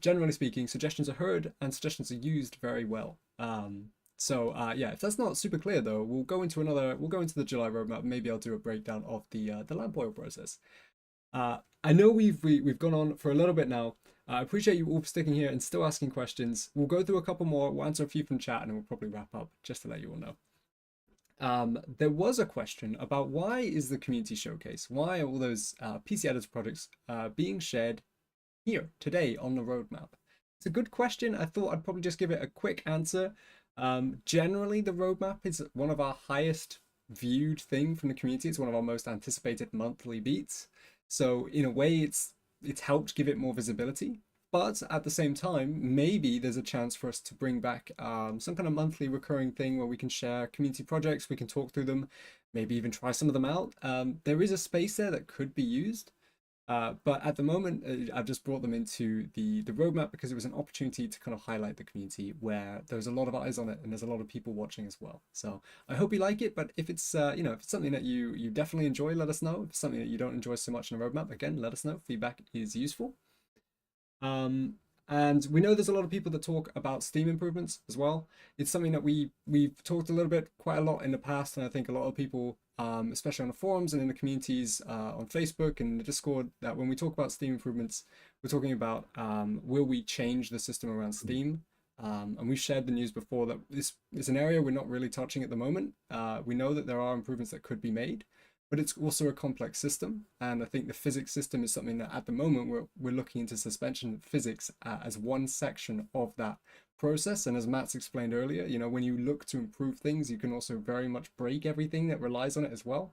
Speaker 1: generally speaking, suggestions are heard and suggestions are used very well. So yeah, if that's not super clear though, we'll go into the July roadmap. Maybe I'll do a breakdown of the lamp oil process. I know we've gone on for a little bit now. I appreciate you all sticking here and still asking questions. We'll go through a couple more. We'll answer a few from chat, and then we'll probably wrap up just to let you all know. There was a question about why is the community showcase? Why are all those PC editor projects being shared here today on the roadmap? It's a good question. I thought I'd probably just give it a quick answer. Generally, the roadmap is one of our highest viewed thing from the community. It's one of our most anticipated monthly beats. So in a way, it's helped give it more visibility. But at the same time, maybe there's a chance for us to bring back some kind of monthly recurring thing where we can share community projects, we can talk through them, maybe even try some of them out. There is a space there that could be used. But at the moment, I've just brought them into the roadmap because it was an opportunity to kind of highlight the community where there's a lot of eyes on it and there's a lot of people watching as well. So I hope you like it. But if it's if it's something that you definitely enjoy, let us know. If it's something that you don't enjoy so much in the roadmap, again, let us know. Feedback is useful. And we know there's a lot of people that talk about Steam improvements as well. It's something that we've talked a little bit, quite a lot in the past, and I think a lot of people, especially on the forums and in the communities on Facebook and the Discord, that when we talk about Steam improvements, we're talking about will we change the system around Steam? And we've shared the news before that this is an area we're not really touching at the moment. We know that there are improvements that could be made, but it's also a complex system. And I think the physics system is something that at the moment we're looking into suspension physics as one section of that process. And as Matt's explained earlier, when you look to improve things, you can also very much break everything that relies on it as well.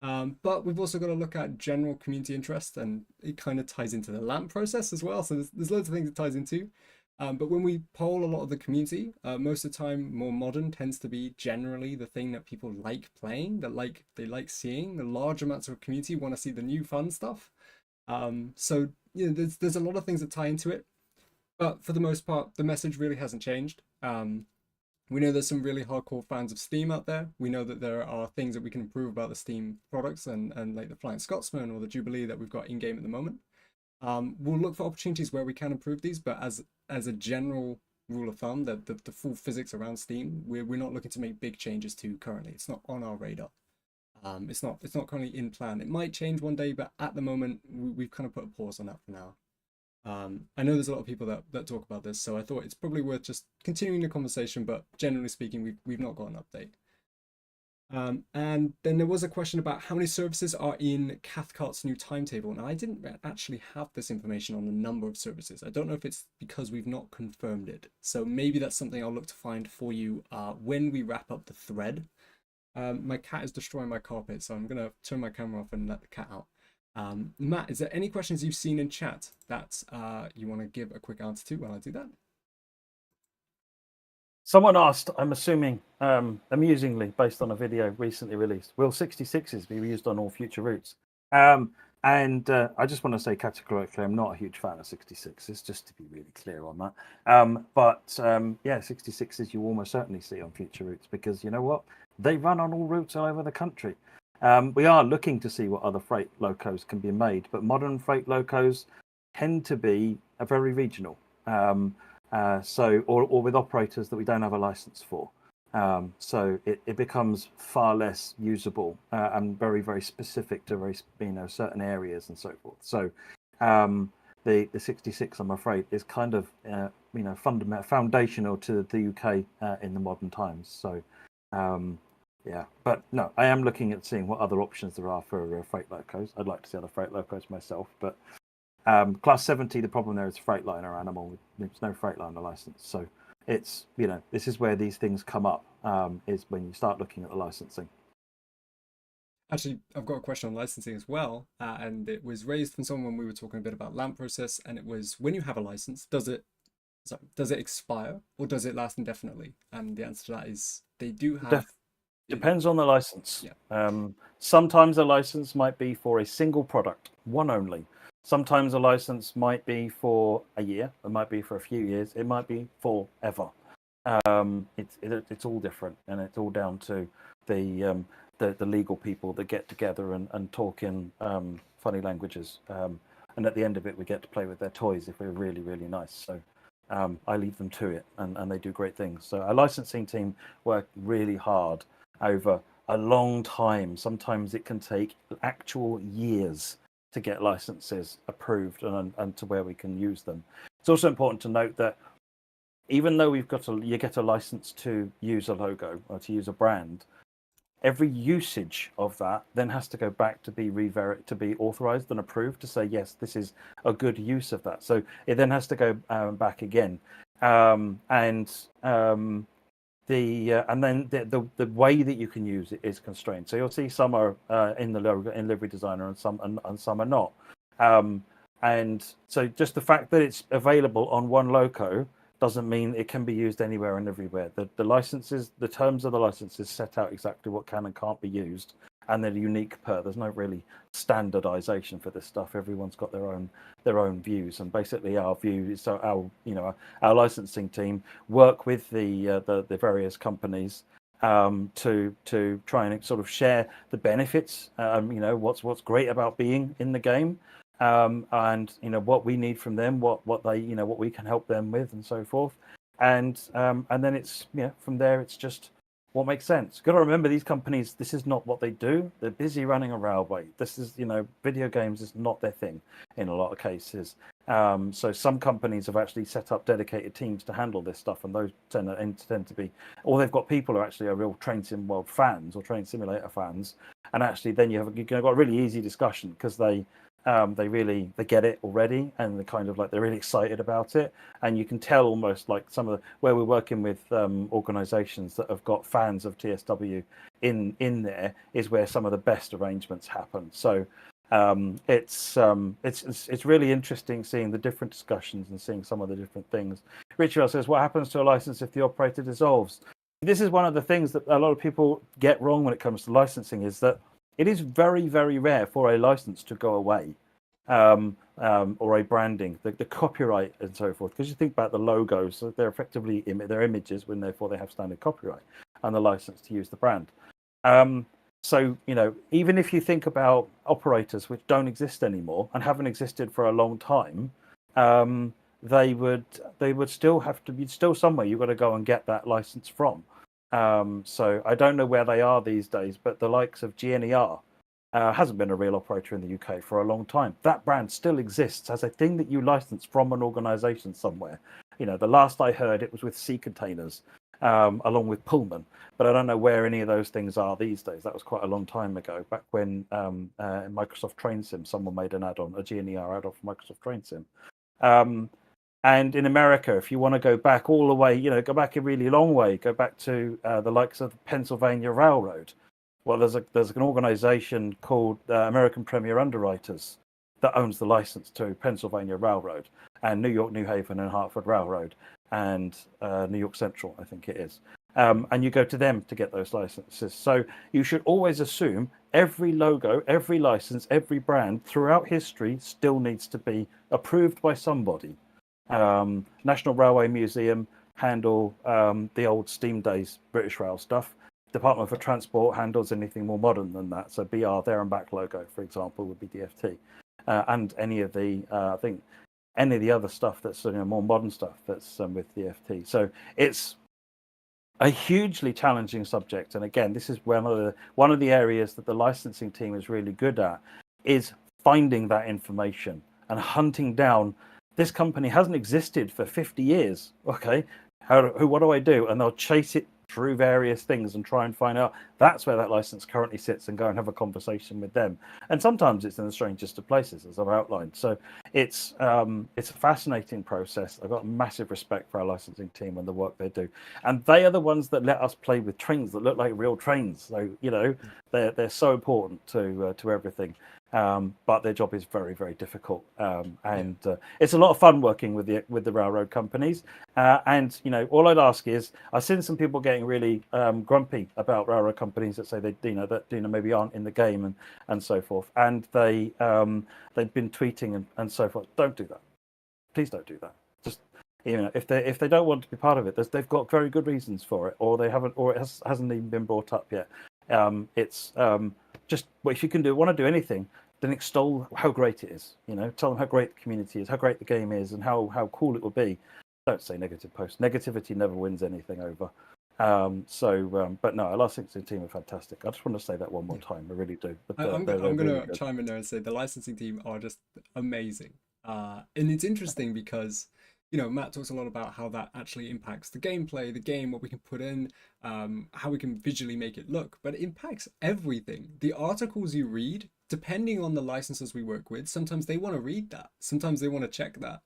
Speaker 1: But we've also got to look at general community interest, and it kind of ties into the LAMP process as well. So there's loads of things it ties into. But when we poll a lot of the community, most of the time, more modern tends to be generally the thing that people like playing, they like seeing. The large amounts of community want to see the new fun stuff. So there's a lot of things that tie into it. But for the most part, the message really hasn't changed. We know there's some really hardcore fans of Steam out there. We know that there are things that we can improve about the Steam products and like the Flying Scotsman or the Jubilee that we've got in game at the moment. We'll look for opportunities where we can improve these, but as a general rule of thumb, that the full physics around Steam, we're not looking to make big changes to currently. It's not on our radar. It's not currently in plan. It might change one day, but at the moment we've kind of put a pause on that for now. I know there's a lot of people that talk about this, so I thought it's probably worth just continuing the conversation, but generally speaking, we've not got an update. And then there was a question about how many services are in Cathcart's new timetable. Now, I didn't actually have this information on the number of services. I don't know if it's because we've not confirmed it. So maybe that's something I'll look to find for you when we wrap up the thread. My cat is destroying my carpet, so I'm going to turn my camera off and let the cat out. Matt, is there any questions you've seen in chat that you want to give a quick answer to while I do that?
Speaker 2: Someone asked, I'm assuming, amusingly, based on a video recently released, will 66s be used on all future routes? And I just want to say categorically, I'm not a huge fan of 66s, just to be really clear on that. Yeah, 66s you almost certainly see on future routes because you know what? They run on all routes all over the country. We are looking to see what other freight locos can be made, but modern freight locos tend to be very regional. Or with operators that we don't have a license for. So it becomes far less usable and very, very specific to certain areas and so forth. So the 66, I'm afraid, is kind of foundational to the UK in the modern times. So yeah, but no, I am looking at seeing what other options there are for freight locos. I'd like to see other freight locos myself, but Class 70, the problem there is Freightliner animal. There's no Freightliner license. So it's, this is where these things come up, is when you start looking at the licensing.
Speaker 1: Actually, I've got a question on licensing as well, and it was raised from someone when we were talking a bit about LAMP process, and it was when you have a license, does it expire or does it last indefinitely? And the answer to that is they do have.
Speaker 2: Depends on the license.
Speaker 1: Yeah.
Speaker 2: Sometimes a license might be for a single product, one only. Sometimes a license might be for a year. It might be for a few years. It might be forever. It's all different, and it's all down to the legal people that get together and talk in funny languages. And at the end of it, we get to play with their toys if we're really, really nice. So I leave them to it, and they do great things. So our licensing team work really hard over a long time. Sometimes it can take actual years to get licenses approved and to where we can use them. It's also important to note that even though you get a license to use a logo or to use a brand, every usage of that then has to go back to be authorized and approved to say yes, this is a good use of that. So it then has to go back again, and then the way that you can use it is constrained. So you'll see some are in the logo in Livery Designer and some are not. And so just the fact that it's available on one logo doesn't mean it can be used anywhere and everywhere. The licenses, the terms of the licenses set out exactly what can and can't be used, and they're unique there's no really standardization for this stuff. Everyone's got their own views, and basically our view is, so our licensing team work with the various companies to try and sort of share the benefits, what's great about being in the game, and what we need from them, what we can help them with, and so forth. And then it's from there it's just what makes sense. Got to remember, these companies, this is not what they do. They're busy running a railway. This is video games is not their thing in a lot of cases. So some companies have actually set up dedicated teams to handle this stuff, and those tend to be, or they've got people who actually are real train sim world fans or train simulator fans, and actually then you've got a really easy discussion because they get it already, and they're really excited about it, and you can tell almost like where we're working with organizations that have got fans of TSW in there is where some of the best arrangements happen. So it's really interesting seeing the different discussions and seeing some of the different things. Richard says, what happens to a license if the operator dissolves? This is one of the things that a lot of people get wrong when it comes to licensing, is that it is very, very rare for a license to go away, or a branding, the copyright and so forth. Because you think about the logos, so they're effectively they're images, when therefore they have standard copyright and the license to use the brand. So even if you think about operators which don't exist anymore and haven't existed for a long time, they would still have to be somewhere you've got to go and get that license from. So I don't know where they are these days, but the likes of GNER hasn't been a real operator in the UK for a long time. That brand still exists as a thing that you license from an organisation somewhere. The last I heard, it was with Sea Containers, along with Pullman, but I don't know where any of those things are these days. That was quite a long time ago, back when in Microsoft Train Sim, someone made an add-on, a GNER add-on for Microsoft Train Sim. And in America, if you want to go back all the way, go back a really long way, go back to the likes of Pennsylvania Railroad. Well, there's an organization called American Premier Underwriters that owns the license to Pennsylvania Railroad and New York, New Haven, and Hartford Railroad, and New York Central, I think it is. And you go to them to get those licenses. So you should always assume every logo, every license, every brand throughout history still needs to be approved by somebody. National Railway Museum handle the old steam days British Rail stuff. Department for Transport handles anything more modern than that. So BR there and back logo, for example, would be DFT, and any of the any of the other stuff that's more modern stuff that's with DFT. So it's a hugely challenging subject, and again, this is one of the areas that the licensing team is really good at, is finding that information and hunting down. This company hasn't existed for 50 years. Okay, what do I do? And they'll chase it through various things and try and find out that's where that license currently sits and go and have a conversation with them. And sometimes it's in the strangest of places, as I've outlined. So it's a fascinating process. I've got massive respect for our licensing team and the work they do, and they are the ones that let us play with trains that look like real trains. So they're so important to everything. But their job is very, very difficult, and it's a lot of fun working with the railroad companies. And all I'd ask is, I've seen some people getting really grumpy about railroad companies that say that maybe aren't in the game and so forth, and they've been tweeting and so forth. Don't do that. Please don't do that. Just if they don't want to be part of it, they've got very good reasons for it, or they haven't, or it hasn't even been brought up yet. It's just, well, if you want to do anything, then extol how great it is. Tell them how great the community is, how great the game is, and how cool it will be. Don't say negative posts. Negativity never wins anything over. But no, our licensing team are fantastic. I just want to say that one more time. I really do. But
Speaker 1: I'm going to chime in there and say the licensing team are just amazing. And it's interesting because, Matt talks a lot about how that actually impacts the gameplay, the game, what we can put in, how we can visually make it look, but it impacts everything. The articles you read, depending on the licenses we work with, sometimes they want to read that. Sometimes they want to check that.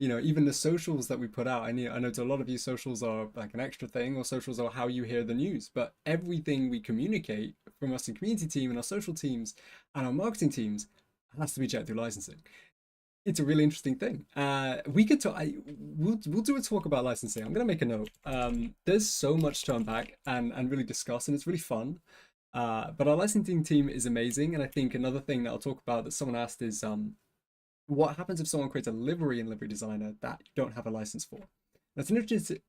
Speaker 1: Even the socials that we put out, I know to a lot of you, socials are like an extra thing, or socials are how you hear the news, but everything we communicate from us in community team and our social teams and our marketing teams has to be checked through licensing. It's a really interesting thing. We could talk. We'll do a talk about licensing. I'm gonna make a note. There's so much to unpack and really discuss, and it's really fun. But our licensing team is amazing, and I think another thing that I'll talk about that someone asked is what happens if someone creates a livery in Livery Designer that you don't have a license for? That's an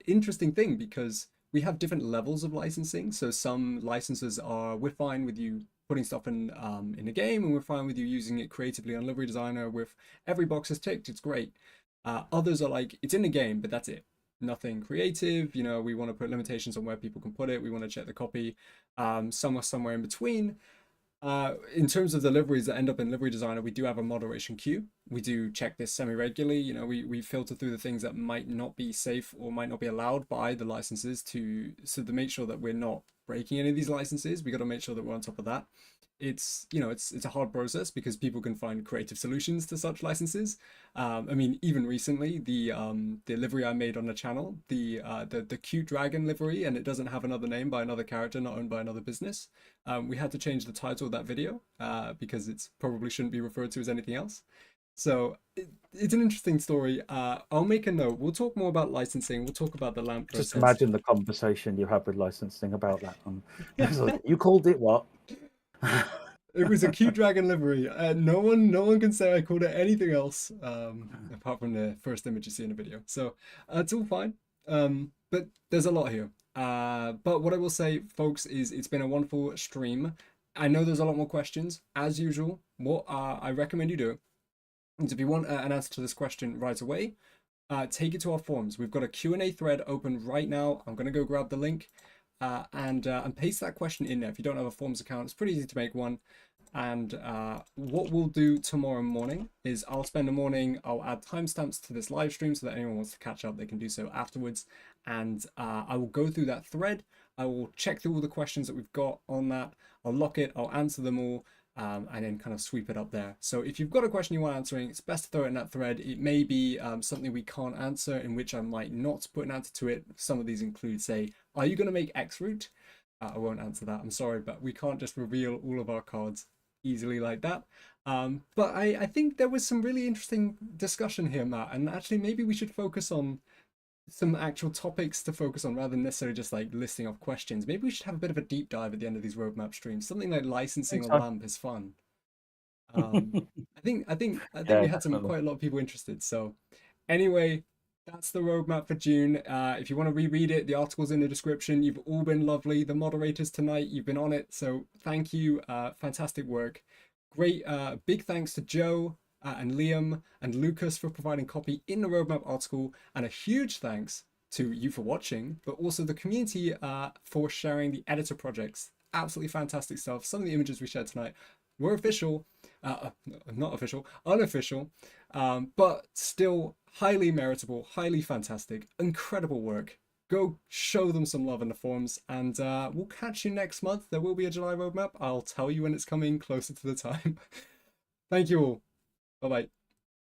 Speaker 1: interesting thing because we have different levels of licensing. So some licenses we're fine with you putting stuff in a game, and we're fine with you using it creatively on Livery Designer with every box is ticked, it's great. Others are like, it's in the game, but that's it. Nothing creative, we want to put limitations on where people can put it. We want to check the copy. Some are somewhere in between. In terms of the liveries that end up in Livery Designer, we do have a moderation queue. We do check this semi-regularly. We filter through the things that might not be safe or might not be allowed by the licenses to make sure that we're not breaking any of these licenses. We got to make sure that we're on top of that. It's it's a hard process because people can find creative solutions to such licenses. Even recently, the livery I made on the channel, the cute dragon livery, and it doesn't have another name by another character, not owned by another business. We had to change the title of that video because it probably shouldn't be referred to as anything else. So it's an interesting story. I'll make a note. We'll talk more about licensing. We'll talk about the LAMP process.
Speaker 2: Just imagine the conversation you had with licensing about that. Like, you called it what?
Speaker 1: It was a cute dragon livery. No one can say I called it anything else apart from the first image you see in the video. So it's all fine. But there's a lot here. But what I will say, folks, is it's been a wonderful stream. I know there's a lot more questions. As usual, what I recommend you do is if you want an answer to this question right away, take it to our forums. We've got a Q&A thread open right now. I'm going to go grab the link. And paste that question in there. If you don't have a forums account, it's pretty easy to make one. And what we'll do tomorrow morning is I'll spend a morning, I'll add timestamps to this live stream so that anyone wants to catch up, they can do so afterwards. And I will go through that thread. I will check through all the questions that we've got on that. I'll lock it, I'll answer them all. And then kind of sweep it up there. So if you've got a question you want answering, it's best to throw it in that thread. It may be something we can't answer, in which I might not put an answer to it. Some of these include, say, are you going to make X route? I won't answer that, I'm sorry, but we can't just reveal all of our cards easily like that. But I think there was some really interesting discussion here, Matt, and actually maybe we should focus on some actual topics to focus on rather than necessarily just like listing off questions. Maybe we should have a bit of a deep dive at the end of these roadmap streams. Something like licensing or LAMP is fun. I think we had quite a lot of people interested. So anyway, that's the roadmap for June. If you want to reread it, the article's in the description. You've all been lovely. The moderators tonight, you've been on it. So thank you. Fantastic work. Great. Big thanks to Joe and Liam and Lucas for providing copy in the roadmap article, and a huge thanks to you for watching, but also the community for sharing the editor projects. Absolutely fantastic stuff. Some of the images we shared tonight were official, not official, unofficial, but still highly meritable, highly fantastic, incredible work. Go show them some love in the forums, and we'll catch you next month. There will be a July roadmap. I'll tell you when it's coming closer to the time. Thank you all. Bye bye.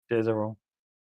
Speaker 2: Cheers, everyone.